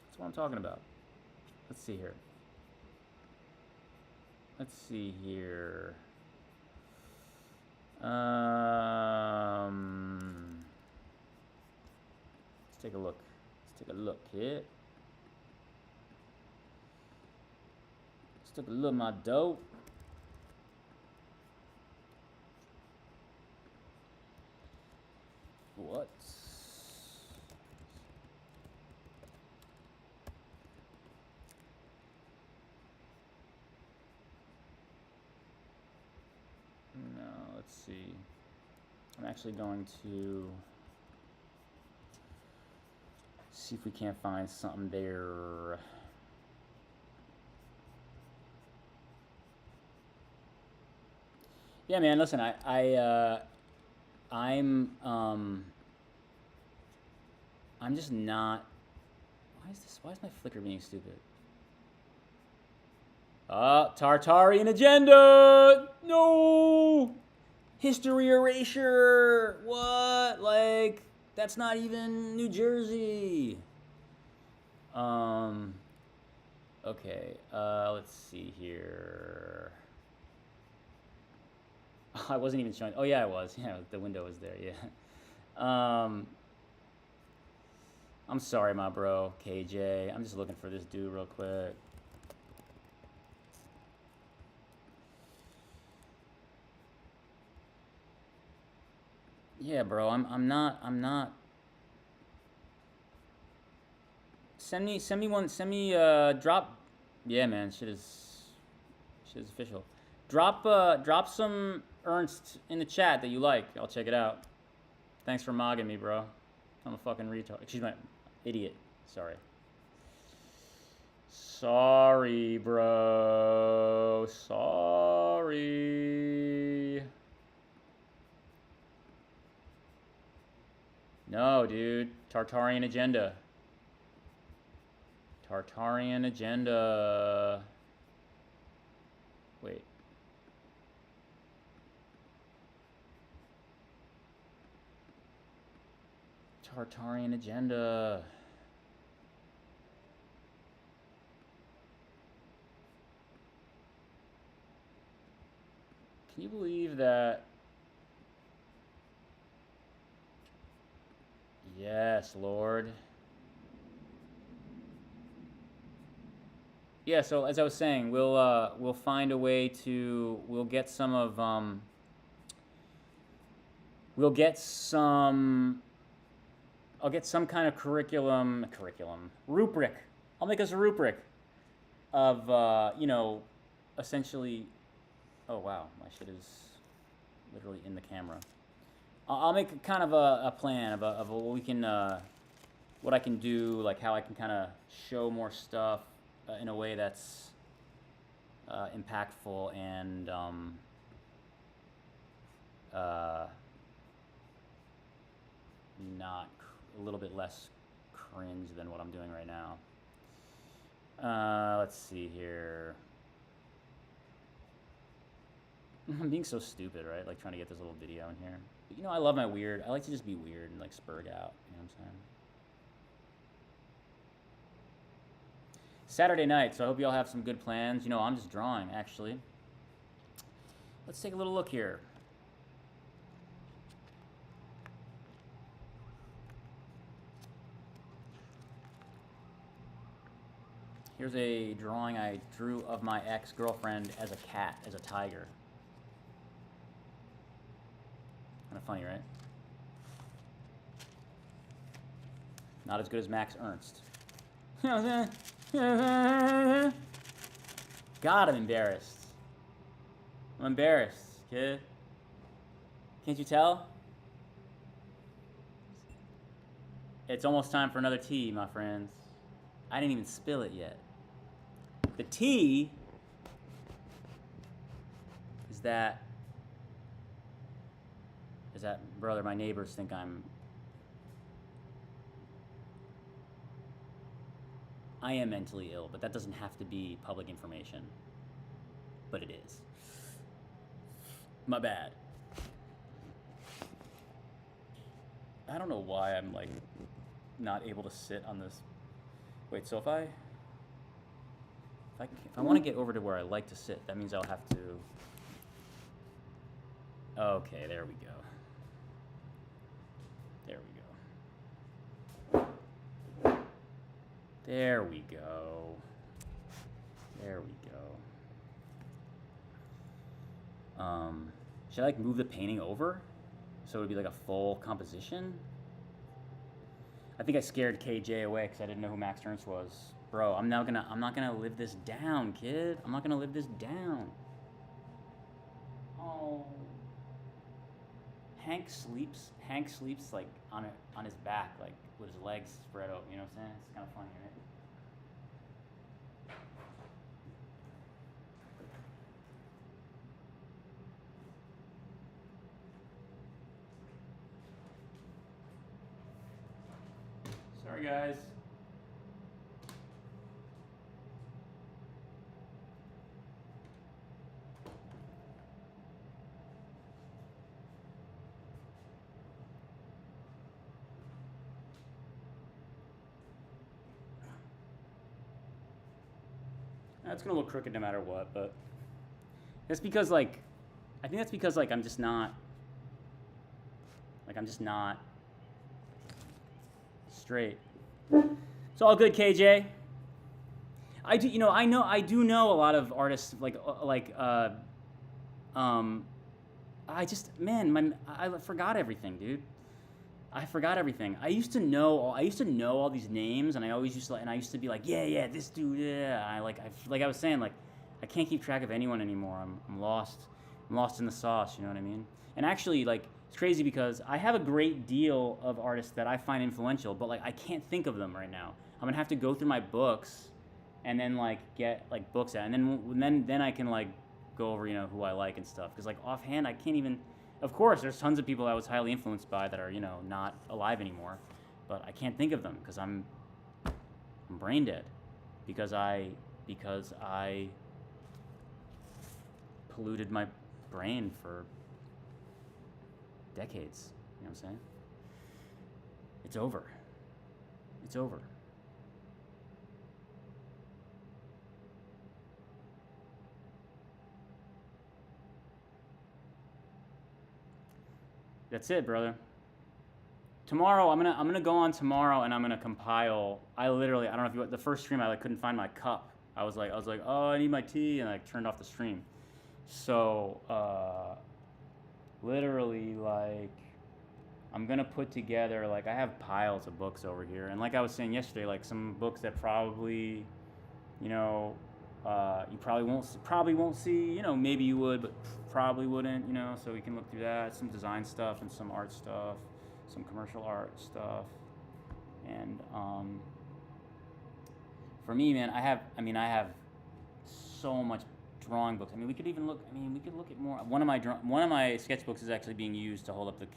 That's what I'm talking about. Let's see here. take a look. Let's take a look here. Let's take a look, my dope. What? No, let's see. I'm actually going to see if we can't find something there. Yeah, man. Listen, I'm just not. Why is this? Why is my flicker being stupid? Tartarian agenda. No. History erasure. What? Like, that's not even New Jersey. Okay. Let's see here. I wasn't even showing. Oh yeah, I was. Yeah, the window was there. Yeah. I'm sorry, my bro, KJ. I'm just looking for this dude real quick. Yeah, bro. I'm not. Send me one. Send me drop. Yeah, man. Shit is official. Drop some Ernst in the chat that you like. I'll check it out. Thanks for mogging me, bro. I'm a fucking retard. Excuse me, idiot. Sorry. Sorry, bro. Sorry. No, dude. Tartarian agenda. Tartarian agenda. Wait. Tartarian agenda. Can you believe that? Yes, Lord. Yeah, so as I was saying, we'll find a way to we'll get some I'll get some kind of rubric. I'll make us a rubric of essentially. Oh wow, my shit is literally in the camera. I'll make kind of a plan of what we can, what I can do, like how I can kind of show more stuff in a way that's impactful and not a little bit less cringe than what I'm doing right now. Let's see here. I'm being so stupid, right? Like trying to get this little video in here. But, I love my weird. I like to just be weird and like spurg out. You know what I'm saying? Saturday night, so I hope you all have some good plans. I'm just drawing, actually. Let's take a little look here. Here's a drawing I drew of my ex-girlfriend as a cat, as a tiger. Kind of funny, right? Not as good as Max Ernst. God, I'm embarrassed. I'm embarrassed, kid. Can't you tell? It's almost time for another tea, my friends. I didn't even spill it yet. The tea is that, brother, my neighbors think I am mentally ill, but that doesn't have to be public information. But it is. My bad. I don't know why I'm like not able to sit on this. Wait, so if I want to get over to where I like to sit, that means I'll have to. Okay, there we go. There we go. There we go. There we go. Should I like move the painting over so it would be like a full composition? I think I scared KJ away because I didn't know who Max Ernst was. Bro, I'm not gonna live this down, kid. I'm not gonna live this down. Oh. Hank sleeps like on his back, like with his legs spread out. You know what I'm saying? It's kind of funny, right? Sorry, guys. It's gonna look crooked no matter what, but that's because like, I think that's because like I'm just not straight. It's all good, KJ. I do know a lot of artists I forgot everything, dude. I forgot everything. I used to know all these names, and I used to be like, yeah, this dude, yeah. I was saying, like, I can't keep track of anyone anymore. I'm lost. I'm lost in the sauce. You know what I mean? And actually, like, it's crazy because I have a great deal of artists that I find influential, but like I can't think of them right now. I'm gonna have to go through my books, and then like get like books out, and then I can like go over who I like and stuff. Because like offhand, I can't even. Of course, there's tons of people I was highly influenced by that are not alive anymore, but I can't think of them because I'm brain dead because I polluted my brain for decades. You know what I'm saying? It's over. It's over. That's it, brother. Tomorrow, I'm gonna go on tomorrow and I'm gonna compile. I don't know if you the first stream I couldn't find my cup. I was like, oh, I need my tea, and I turned off the stream. So literally, like, I'm gonna put together, like, I have piles of books over here, and like I was saying yesterday, like some books that probably, you probably won't see, maybe you would, but probably wouldn't, so we can look through that, some design stuff and some art stuff, some commercial art stuff, and for me, man, I have so much drawing books. We could look at more. One of my sketchbooks is actually being used to hold up the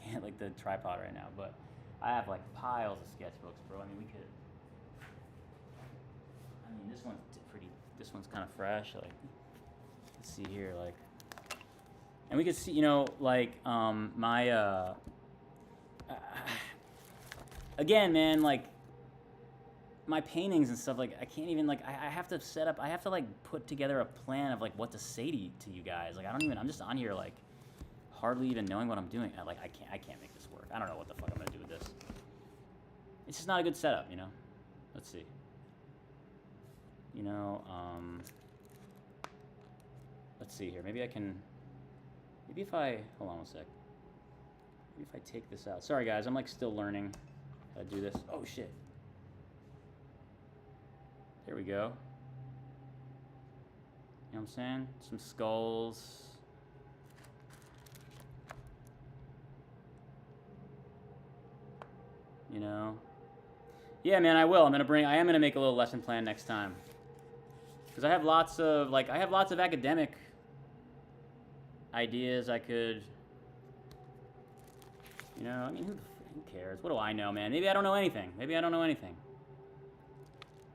tripod right now, but I have like piles of sketchbooks, bro. This one's kind of fresh. Like, let's see here, like, and we could see, my again, man, like, my paintings and stuff, like, I can't even, like, I have to put together a plan of, like, what to say to you guys. Like, I'm just on here, like, hardly even knowing what I'm doing. I can't make this work. I don't know what the fuck I'm gonna do with this. It's just not a good setup, Let's see. Let's see here. Maybe if I, hold on one sec. Maybe if I take this out. Sorry, guys, I'm, like, still learning how to do this. Oh, shit. There we go. You know what I'm saying? Some skulls. Yeah, man, I will. I am gonna make a little lesson plan next time. Because I have lots of academic ideas I could, who cares? What do I know, man? Maybe I don't know anything.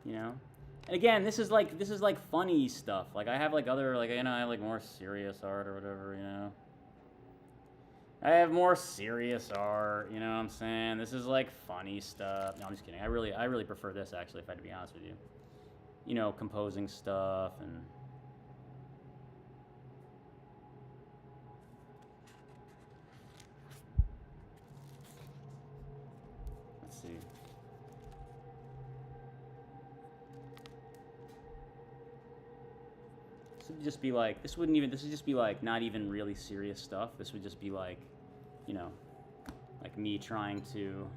And again, this is like funny stuff. Like, I have like other, like, I have like more serious art or whatever, I have more serious art, you know what I'm saying? This is like funny stuff. No, I'm just kidding. I really prefer this, actually, if I had to be honest with you. Composing stuff and let's see. This would just be like, this would just be like not even really serious stuff. This would just be like, you know, like me trying to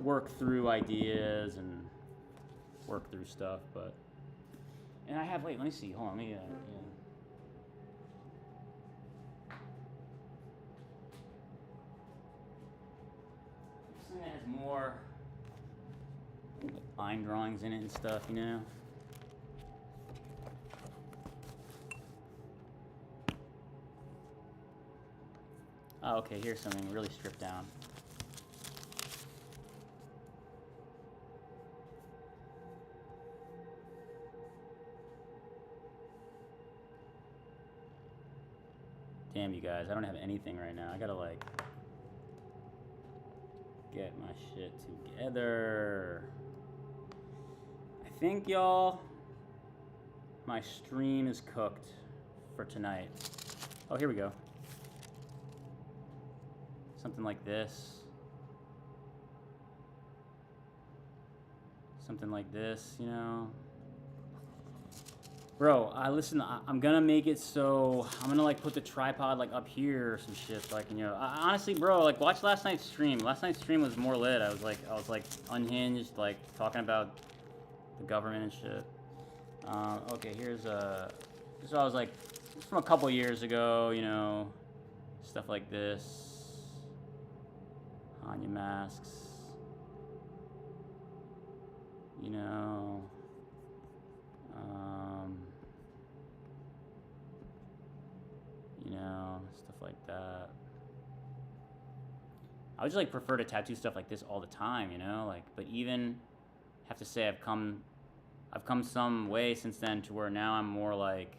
work through ideas and work through stuff, but, and I have, wait, let me see, hold on, let me, yeah. Something that has more line drawings in it and stuff, you know? Oh, okay, here's something really stripped down. Damn, you guys, I don't have anything right now. I gotta, like, get my shit together. I think, y'all, my stream is cooked for tonight. Oh, here we go. Something like this. Something like this, you know? Bro, I'm gonna make it so I'm gonna like put the tripod like up here or some shit so I can, you know, honestly, bro, like watch last night's stream. Last night's stream was more lit. I was like unhinged, like talking about the government and shit. Okay, here's so I was like, from a couple years ago, you know, stuff like this. Hanya masks. You know. You know, stuff like that. I would just like prefer to tattoo stuff like this all the time, you know, like, but even have to say I've come some way since then to where now I'm more like,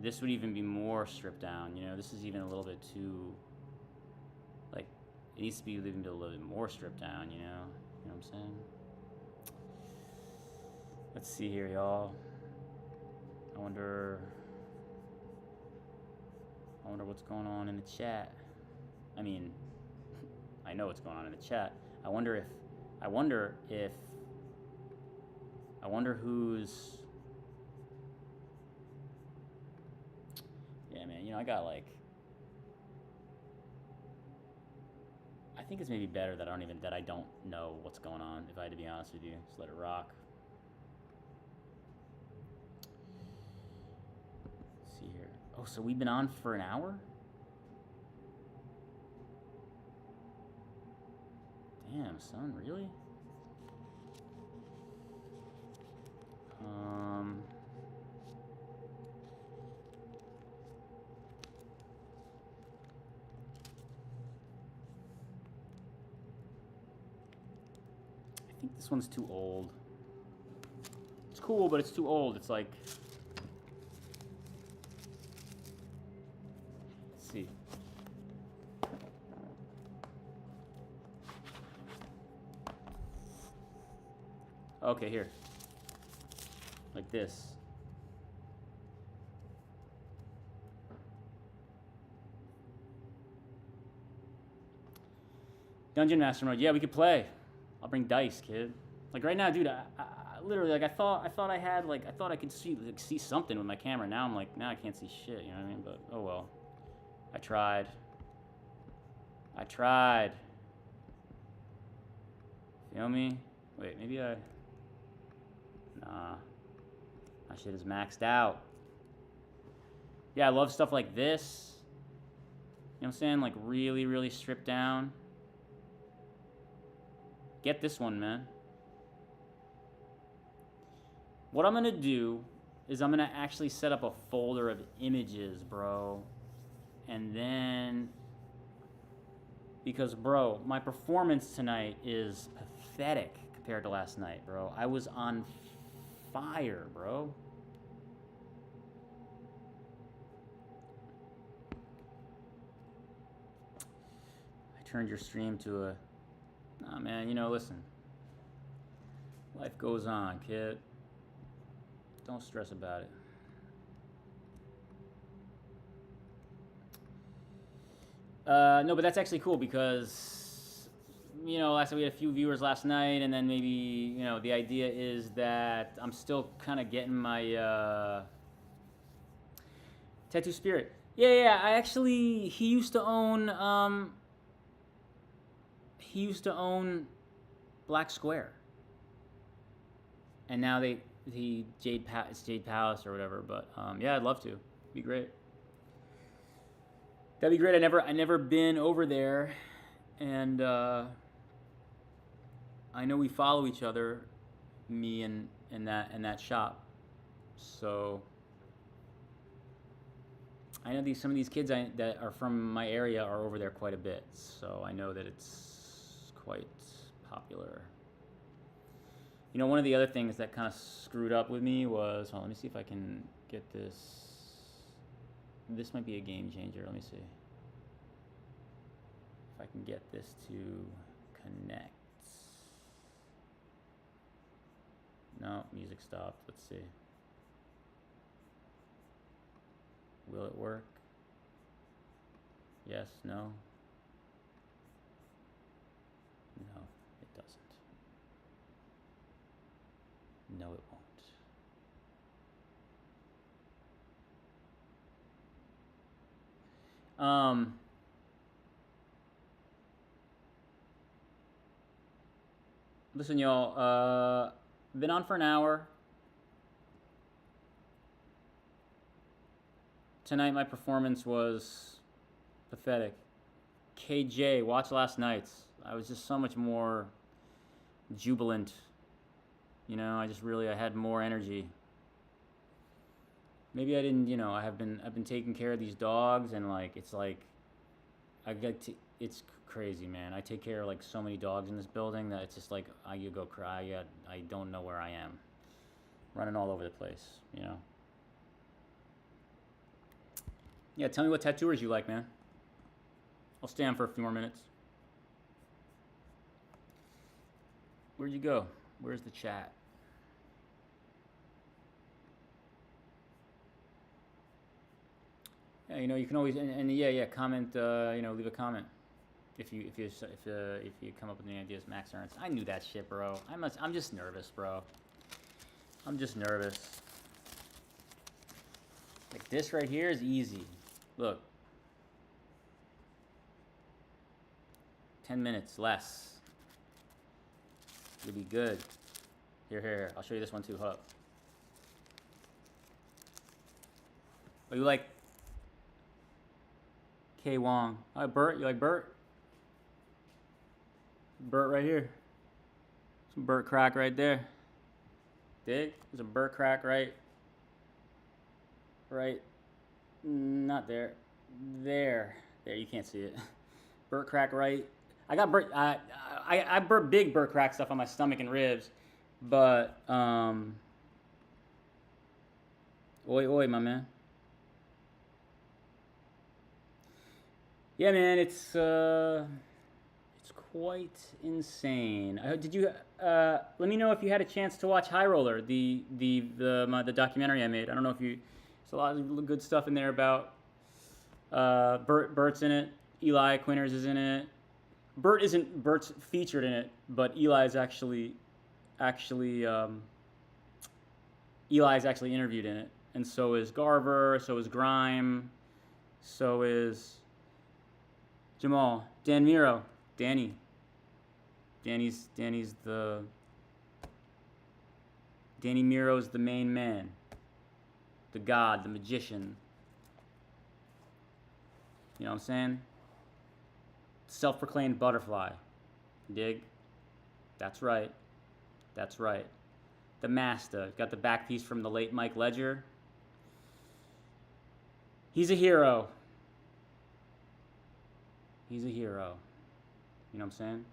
this would even be more stripped down, you know, this is even a little bit too, like, it needs to be even a little bit more stripped down, you know what I'm saying? Let's see here, y'all. I wonder what's going on in the chat. I mean, I know what's going on in the chat. I wonder who's, yeah, man, you know, I got like, I think it's maybe better that I don't know what's going on, if I had to be honest with you. Just let it rock. Let's see here. Oh, so we've been on for an hour? Damn, son, really? I think this one's too old. It's cool, but it's too old. It's like, let's see. Okay, here. Like this. Dungeon Master mode. Yeah, we could play. I'll bring dice, kid. Like right now, dude, I literally, like, I thought I had, like, I thought I could see something with my camera. Now I'm like, now I can't see shit, you know what I mean? But, oh well. I tried. Feel me? Wait, maybe nah. My shit is maxed out. Yeah, I love stuff like this. You know what I'm saying? Like, really, really stripped down. Get this one, man. What I'm gonna do is I'm gonna actually set up a folder of images, bro. And then, because, bro, my performance tonight is pathetic compared to last night, bro. I was on fire, bro. I turned your stream to a... Nah, man, you know, listen. Life goes on, kid. Don't stress about it. No, but that's actually cool because you know, last we had a few viewers last night, and then maybe, you know, the idea is that I'm still kind of getting my Tattoo Spirit. Yeah, yeah. I actually he used to own Black Square, and now it's Jade Palace or whatever. But yeah, I'd love to. It'd be great. That'd be great. I never been over there, and I know we follow each other, me and that shop. So I know some of these kids that are from my area are over there quite a bit. So I know that it's quite popular. You know, one of the other things that kind of screwed up with me was, hold on, let me see if I can get this. This might be a game changer. Let me see if I can get this to connect. No, music stopped. Let's see. Will it work? Yes, no? No, it doesn't. No, it won't. Listen, y'all, been on for an hour. Tonight my performance was pathetic. KJ, watch last night's. I was just so much more jubilant. You know, I had more energy. Maybe I didn't, you know, I've been taking care of these dogs, and it's crazy, man. I take care of like so many dogs in this building that it's just like I could go cry. I don't know where I am. Running all over the place, you know. Yeah, tell me what tattooers you like, man. I'll stay on for a few more minutes. Where'd you go? Where's the chat? Yeah, you know, you can always yeah, comment. You know, leave a comment if you come up with any ideas. Max Ernst, I knew that shit, bro. I'm just nervous, bro. I'm just nervous. Like this right here is easy. Look. 10 minutes less. You'll be good. Here. I'll show you this one too. Hold up. Oh, you like K Wong? Hi, Bert. You like Bert? Bert right here. Some Bert crack right there. Dig? There's a Bert crack right. Not there. There. You can't see it. Bert crack right. I got Bert. I big Bert crack stuff on my stomach and ribs, but oi, my man. Yeah, man, it's quite insane. Did you? Let me know if you had a chance to watch High Roller, the documentary I made. I don't know if you. There's a lot of good stuff in there about Bert's in it. Eli Quinners is in it. Bert's featured in it, but Eli's actually interviewed in it, and so is Garver, so is Grime, so is Jamal, Dan Miro, Danny's Danny Miro's the main man, the god, the magician. You know what I'm saying? Self-proclaimed butterfly. Dig? That's right. The master. Got the back piece from the late Mike Ledger. He's a hero. You know what I'm saying?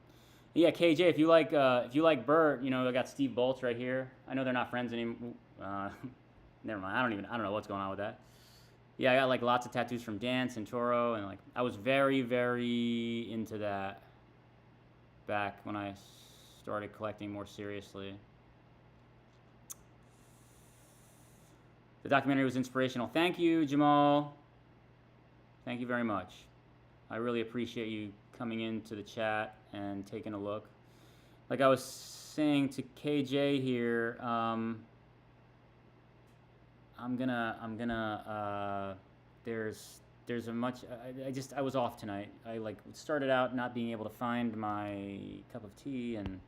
Yeah, KJ, if you like Bert, you know, I got Steve Boltz right here. I know they're not friends anymore. Never mind. I don't know what's going on with that. Yeah, I got like lots of tattoos from Dan Santoro, and like I was very, very into that back when I started collecting more seriously. The documentary was inspirational. Thank you, Jamal. Thank you very much. I really appreciate you coming into the chat and taking a look. Like I was saying to KJ here, there's a much, I was off tonight. I like started out not being able to find my cup of tea, and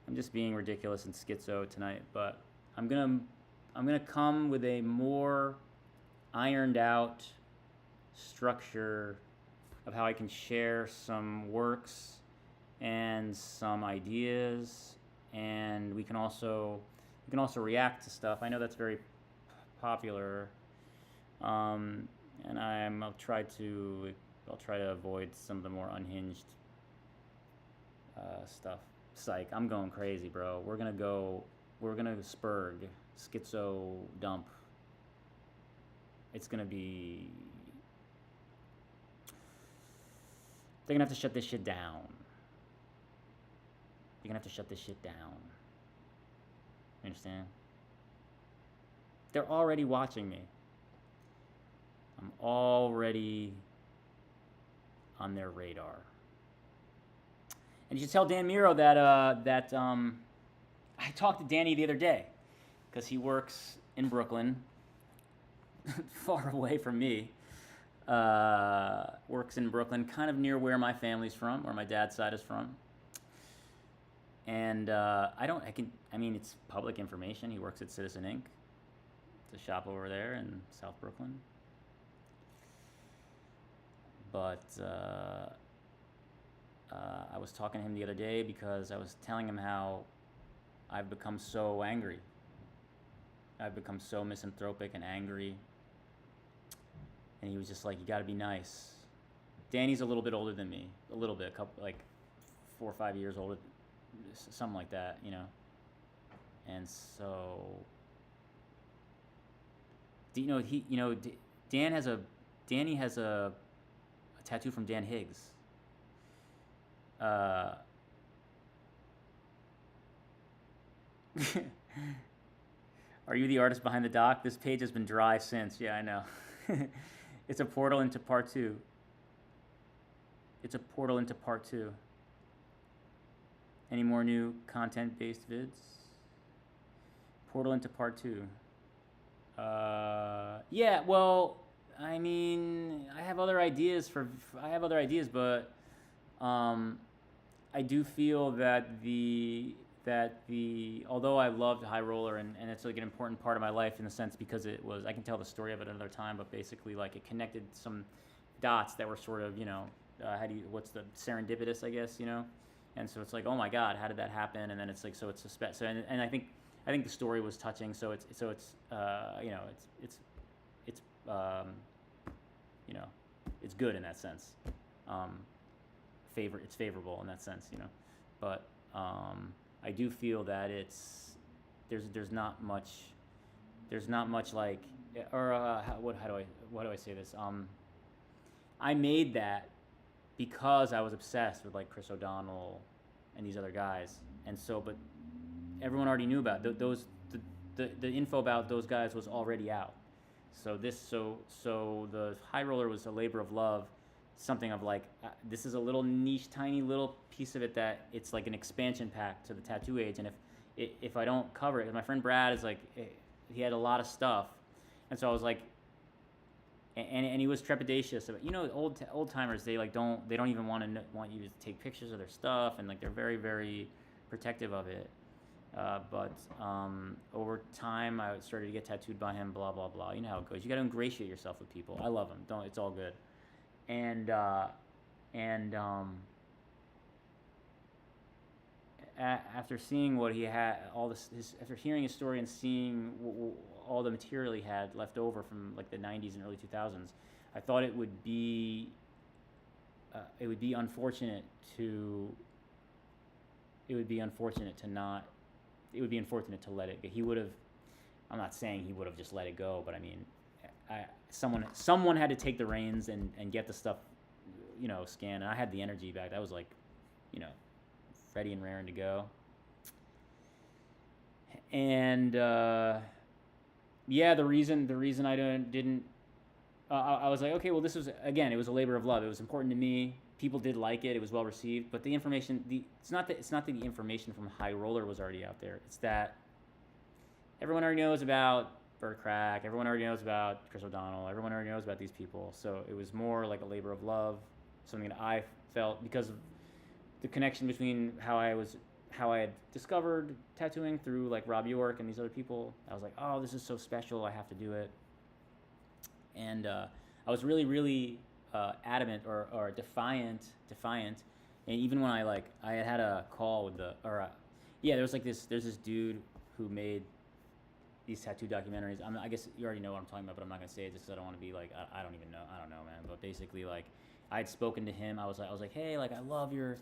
I'm just being ridiculous and schizo tonight, but I'm gonna come with a more ironed out structure of how I can share some works and some ideas, and we can also react to stuff. I know that's very popular, and I'll try to avoid some of the more unhinged stuff. Psych, I'm going crazy, bro. We're gonna spurg, schizo dump. It's gonna be. They're gonna have to shut this shit down. You're gonna have to shut this shit down. You understand? They're already watching me. I'm already on their radar. And you should tell Dan Miro that I talked to Danny the other day, because he works in Brooklyn, far away from me. Works in Brooklyn, kind of near where my family's from, where my dad's side is from. And it's public information. He works at Citizen Inc. It's a shop over there in South Brooklyn. But I was talking to him the other day because I was telling him how I've become so angry. I've become so misanthropic and angry. And he was just like, you gotta be nice. Danny's a little bit older than me. A little bit, like 4 or 5 years older, something like that, you know. And so, Danny has a tattoo from Dan Higgs. Are you the artist behind the doc? This page has been dry since. Yeah, I know. It's a portal into part 2. It's a portal into part 2. Any more new content-based vids? Portal into part 2. Yeah, well, I mean, I have other ideas, but I do feel that although I loved High Roller and it's like an important part of my life in the sense because it was, I can tell the story of it another time, but basically like it connected some dots that were sort of, what's the serendipitous, I guess, you know? And so it's like, oh my God, how did that happen? And then it's like, so it's so, and I think the story was touching. So it's it's good in that sense. It's favorable in that sense, you know. But I do feel that there's not much like, or how do I say this? I made that because I was obsessed with like Chris O'Donnell and these other guys, and so, but everyone already knew about the info about those guys was already out. So the High Roller was a labor of love, something of like, this is a little niche, tiny little piece of it that it's like an expansion pack to the Tattoo Age, and if I don't cover it, my friend Brad is like, he had a lot of stuff, and so I was like, and he was trepidatious about, old timers, they like don't even want you to take pictures of their stuff, and like they're very, very protective of it. But over time, I started to get tattooed by him. Blah blah blah. You know how it goes. You got to ingratiate yourself with people. I love him. It's all good. And after seeing what he had, after hearing his story and seeing all the material he had left over from like the 90s and early 2000s, I thought it would be unfortunate to let it go. He would have, I'm not saying he would have just let it go, but I mean, someone had to take the reins and get the stuff, scanned. And I had the energy back. That was like, ready and raring to go. And yeah, the reason I didn't I was like, okay, well, this was, again, it was a labor of love. It was important to me. People did like it. It was well received. But the information, it's not that the information from High Roller was already out there. It's that everyone already knows about Bert Crack. Everyone already knows about Chris O'Donnell. Everyone already knows about these people. So it was more like a labor of love, something that I felt because of the connection between how I had discovered tattooing through like Rob York and these other people. I was like, oh, this is so special. I have to do it. And I was really, really adamant or defiant. And even when I had a call with yeah, there's this dude who made these tattoo documentaries. I guess you already know what I'm talking about, but I'm not gonna say it just because I don't want to be like, I don't even know. I don't know, man. But basically, like, I had spoken to him. I was like, hey, like, I love your,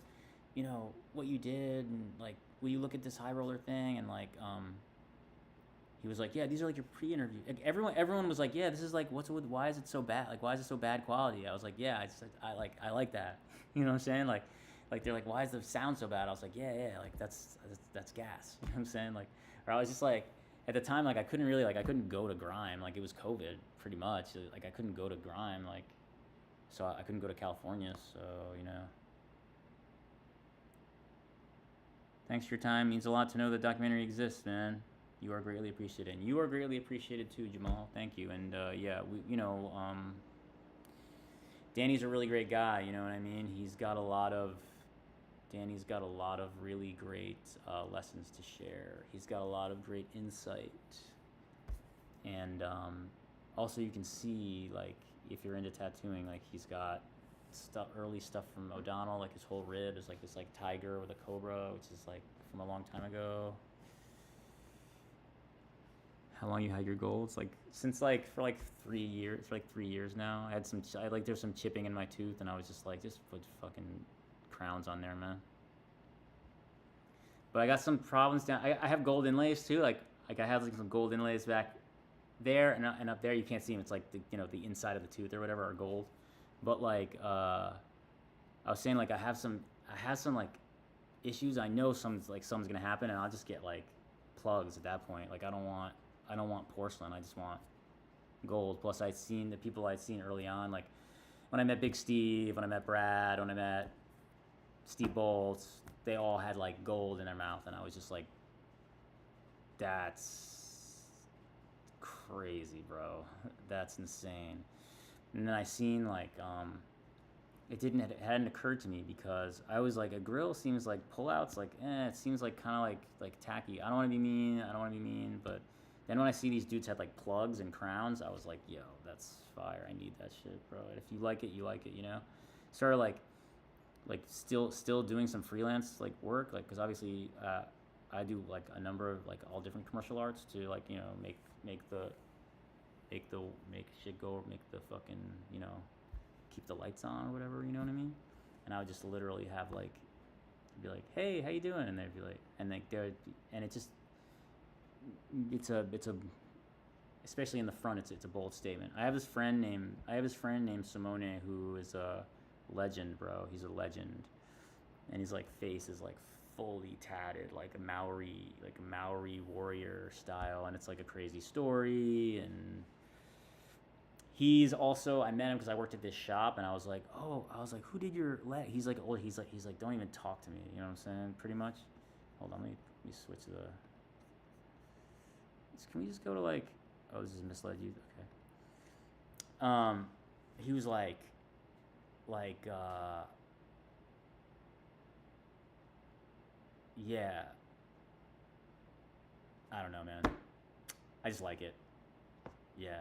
what you did, and like, will you look at this High Roller thing? And like, he was like, yeah, these are like your pre-interview. Like, everyone was like, yeah, this is like, why is it so bad? Like, why is it so bad quality? I was like, yeah, I like that. You know what I'm saying? Like they're like, why is the sound so bad? I was like, yeah, like that's gas. You know what I'm saying? Like, or I was just like, at the time, like, I couldn't go to Grime. Like, it was COVID pretty much. Like, I couldn't go to Grime. Like, so I couldn't go to California. So, thanks for your time. It means a lot to know the documentary exists, man. You are greatly appreciated, and you are greatly appreciated too, Jamal. Thank you. And yeah, Danny's a really great guy. You know what I mean? Danny's got a lot of really great lessons to share. He's got a lot of great insight, and also you can see, like, if you're into tattooing, like, he's got early stuff from O'Donnell, like his whole rib is like this like tiger with a cobra, which is like from a long time ago. How long you had your golds? Like, since like for like 3 years, now. There's some chipping in my tooth, and I was just like, just put fucking crowns on there, man. But I got some problems down. I have gold inlays too. Like I have like some gold inlays back there, and up there you can't see them. It's like the inside of the tooth or whatever are gold. But like I was saying, like I have some like issues. I know something's gonna happen, and I'll just get like plugs at that point. Like I don't want porcelain. I just want gold. Plus I'd seen the people I'd seen early on, like when I met Big Steve, when I met Brad, when I met Steve Bolts, they all had like gold in their mouth, and I was just like, that's crazy, bro. That's insane. And then I seen like it hadn't occurred to me, because I was like, a grill seems like pullouts, like it seems like kind of like tacky. I don't want to be mean, but then when I see these dudes had like plugs and crowns, I was like, yo, that's fire. I need that shit, bro. And if you like it, you like it, Started like still doing some freelance like work, like, because obviously I do like a number of like all different commercial arts to like make shit go, make the fucking keep the lights on or whatever, you know what I mean? And I would just literally have like be like, hey, how you doing? And they'd be like, and like and it just it's a especially in the front, it's a bold statement. I have this friend named Simone, who is a legend, bro. He's a legend, and his like face is like fully tatted, like a Maori warrior style, and it's like a crazy story. And he's also, I met him because I worked at this shop, and I was like, who did your leg? He's like, don't even talk to me. You know what I'm saying? Pretty much. Hold on, let me switch the. Can we just go to like? Oh, this is misled you. Okay. He was like, yeah. I don't know, man. I just like it. Yeah.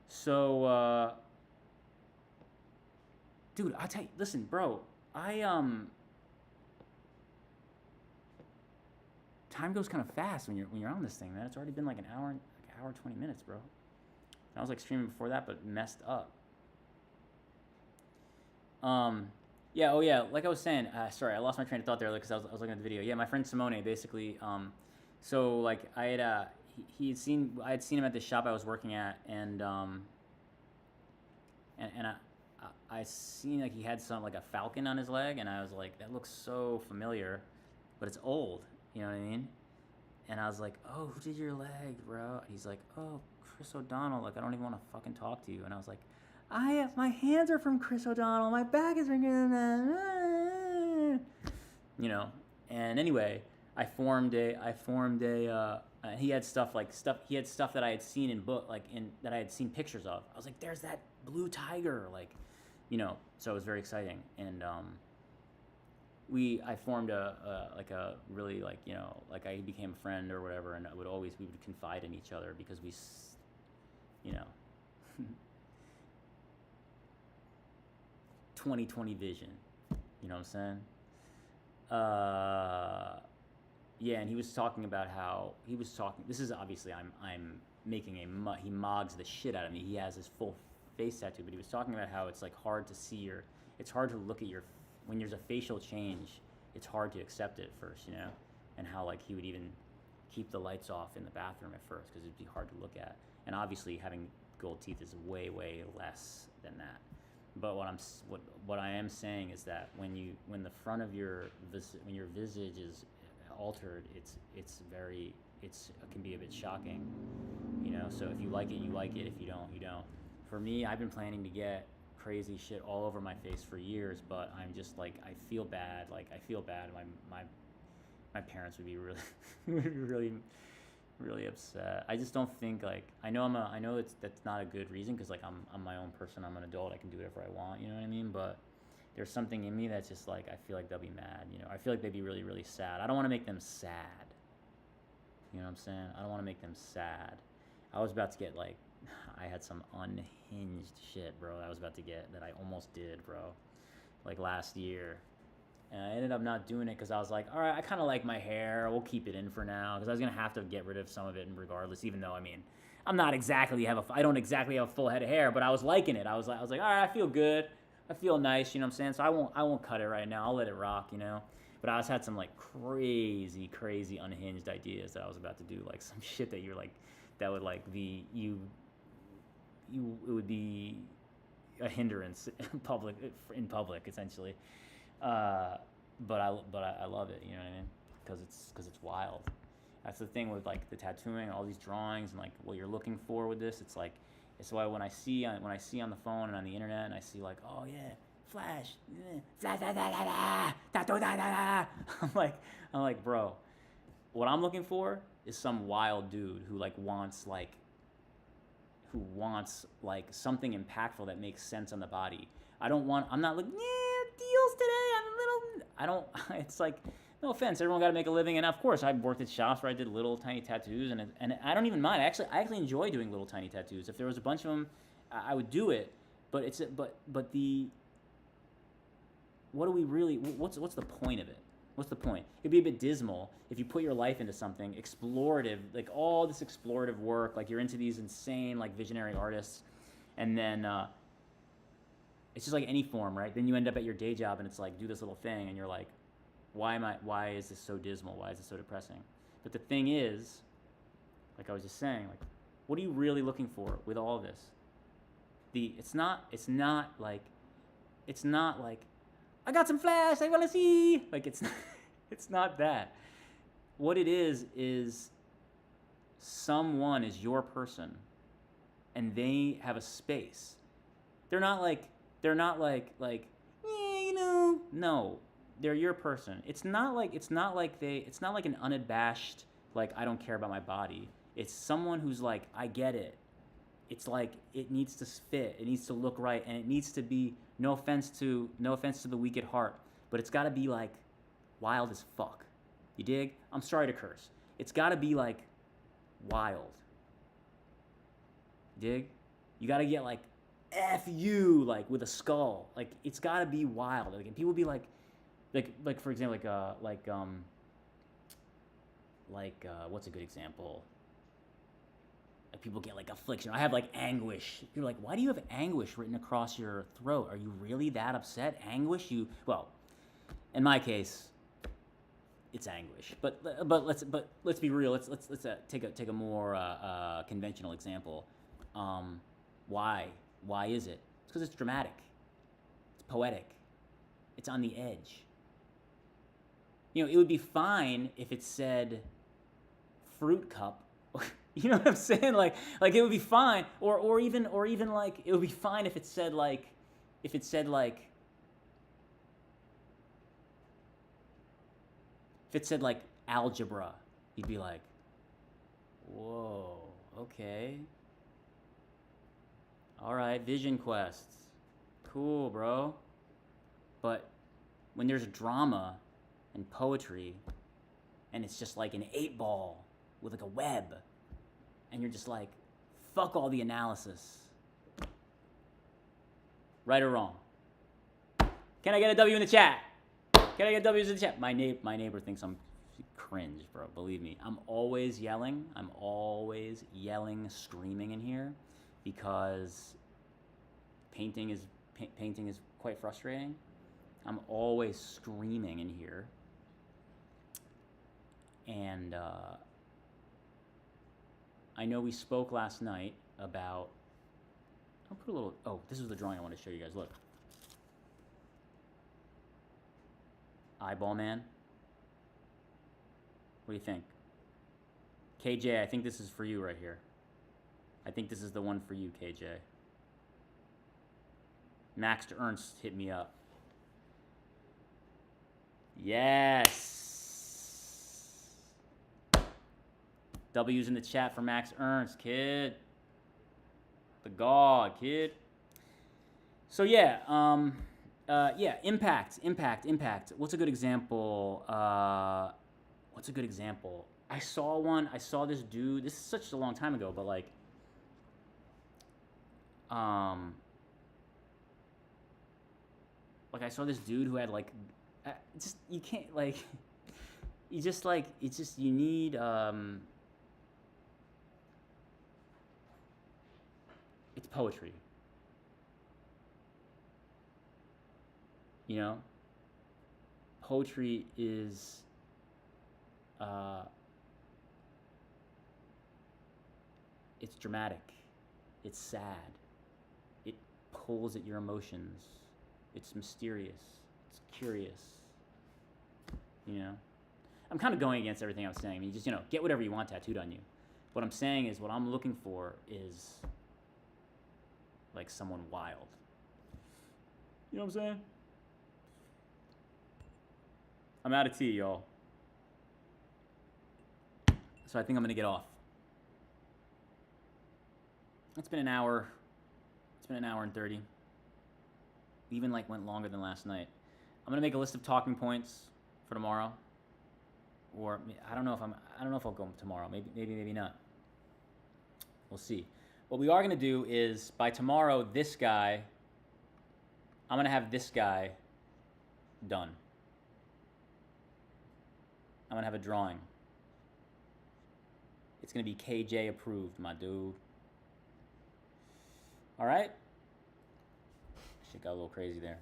So, dude, I tell you, listen, bro, time goes kind of fast when you're on this thing, man. It's already been like an hour 20 minutes, bro. And I was like streaming before that, but messed up. Yeah, oh yeah, like I was saying, sorry, I lost my train of thought there because I was looking at the video. Yeah, my friend Simone, basically, so like I had seen him at this shop I was working at, and I seen like he had some like a falcon on his leg, and I was like, that looks so familiar, but it's old, you know what I mean? And I was like, oh, who did your leg, bro? And he's like, oh, Chris O'Donnell. Like, I don't even want to fucking talk to you. And I was like, my hands are from Chris O'Donnell. My back is from that. You know. And anyway, he had stuff that I had seen in book, that I had seen pictures of. I was like, there's that blue tiger, like, you know. So it was very exciting. And I formed a really, like, you know, like, I became a friend or whatever, and we would confide in each other because you know, 2020 vision, you know what I'm saying? Yeah, and he was talking about how this is obviously, I'm making he mogs the shit out of me. He has his full face tattoo, but he was talking about how it's like hard to see it's hard to look at when there's a facial change, it's hard to accept it at first, you know, and how, like, he would even keep the lights off in the bathroom at first because it'd be hard to look at. And obviously having gold teeth is way, way less than that. But what I am saying is that when the front of your visage is altered, it can be a bit shocking, you know. So if you like it, you like it. If you don't, you don't. For me, I've been planning to get crazy shit all over my face for years, but I'm just like, I feel bad. Like, I feel bad. My parents would be really would be really, really upset. I just don't think, like, I know that's not a good reason because, like, I'm my own person. I'm an adult. I can do whatever I want. You know what I mean? But there's something in me that's just like, I feel like they'll be mad. You know, I feel like they'd be really, really sad. I don't want to make them sad. You know what I'm saying? I don't want to make them sad. I was about to get, like, I had some unhinged shit, bro. I was about to get that I almost did, bro. Like, last year. And I ended up not doing it because I was like, all right, I kind of like my hair. We'll keep it in for now because I was going to have to get rid of some of it regardless, even though, I mean, I don't exactly have a full head of hair, but I was liking it. I was like, all right, I feel good. I feel nice, you know what I'm saying? So I won't cut it right now. I'll let it rock, you know? But I had some, like, crazy, crazy unhinged ideas that I was about to do, like some shit that you're like, that would, like, be, it would be a hindrance in public, essentially. But I love it, you know what I mean? Because it's wild. That's the thing with, like, the tattooing, all these drawings, and, like, what you're looking for with this. It's like, it's why when I see on the phone and on the internet, and I see, like, oh yeah, Flash, da da da da da, tattoo da da da. I'm like, bro, what I'm looking for is some wild dude who wants something impactful that makes sense on the body. I'm not like, yeah, deals today. It's like, no offense, everyone got to make a living, and of course, I've worked at shops where I did little tiny tattoos, and I don't even mind. I actually enjoy doing little tiny tattoos. If there was a bunch of them, I would do it. But what do we really? What's the point of it? What's the point? It'd be a bit dismal if you put your life into something explorative, like all this explorative work, like you're into these insane, like, visionary artists, and then it's just like any form, right? Then you end up at your day job, and it's like, do this little thing, and you're like, why is this so dismal? Why is this so depressing? But the thing is, like I was just saying, like, what are you really looking for with all of this? It's not like I got some Flash, I wanna see. Like, it's not that. What it is someone is your person, and they have a space. They're not like yeah, you know. No, they're your person. It's not like an unabashed, like, I don't care about my body. It's someone who's like, I get it. It's like, it needs to fit, it needs to look right, and it needs to be, no offense to the weak at heart, but it's got to be, like, wild as fuck. You dig? I'm sorry to curse. It's got to be, like, wild. Dig? You got to get, like, F you, like, with a skull. Like, it's got to be wild. Like, and people be like for example, what's a good example? Like, people get, like, affliction. I have, like, anguish. You're like, why do you have anguish written across your throat? Are you really that upset? Anguish? Well, in my case, it's anguish. But let's be real. Let's take a more conventional example. Why is it? It's because it's dramatic. It's poetic. It's on the edge. You know, it would be fine if it said, fruit cup. You know what I'm saying? Like it would be fine, or even like it would be fine if it said like, if it said like, if it said like algebra, you'd be like, whoa, okay, all right, Vision Quest, cool, bro. But when there's drama and poetry, and it's just like an 8-ball with like a web, and you're just like, fuck all the analysis. Right or wrong? Can I get a W in the chat? Can I get W's in the chat? My neighbor thinks I'm cringe, bro. Believe me. I'm always yelling, screaming in here, because painting is quite frustrating. I'm always screaming in here. And I know we spoke last night about, I'll put a little, oh, this is the drawing I want to show you guys. Look. Eyeball Man. What do you think? KJ, I think this is for you right here. I think this is the one for you, KJ. Max Ernst hit me up. Yes. W's in the chat for Max Ernst, kid. The God, kid. So yeah, yeah, impact. What's a good example? I saw this dude. This is such a long time ago, but like, I saw this dude who had like, just, you can't like, you just like, it's just, you need, it's poetry. You know, poetry is, it's dramatic, it's sad, it pulls at your emotions, it's mysterious, it's curious, you know. I'm kind of going against everything I was saying. I mean, just, you know, get whatever you want tattooed on you. What I'm saying is, what I'm looking for is like someone wild. You know what I'm saying? I'm out of tea, y'all. So I think I'm gonna get off. It's been an hour. It's been an hour and 30. Even like went longer than last night. I'm gonna make a list of talking points for tomorrow. Or I don't know if I'll go tomorrow. Maybe not. We'll see. What we are gonna do is, by tomorrow, this guy, I'm gonna have this guy done. I'm gonna have a drawing. It's gonna be KJ approved, my dude. All right? Shit got a little crazy there.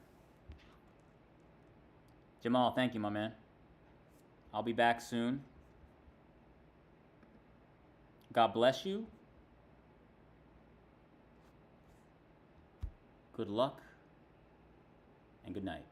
Jamal, thank you, my man. I'll be back soon. God bless you. Good luck and good night.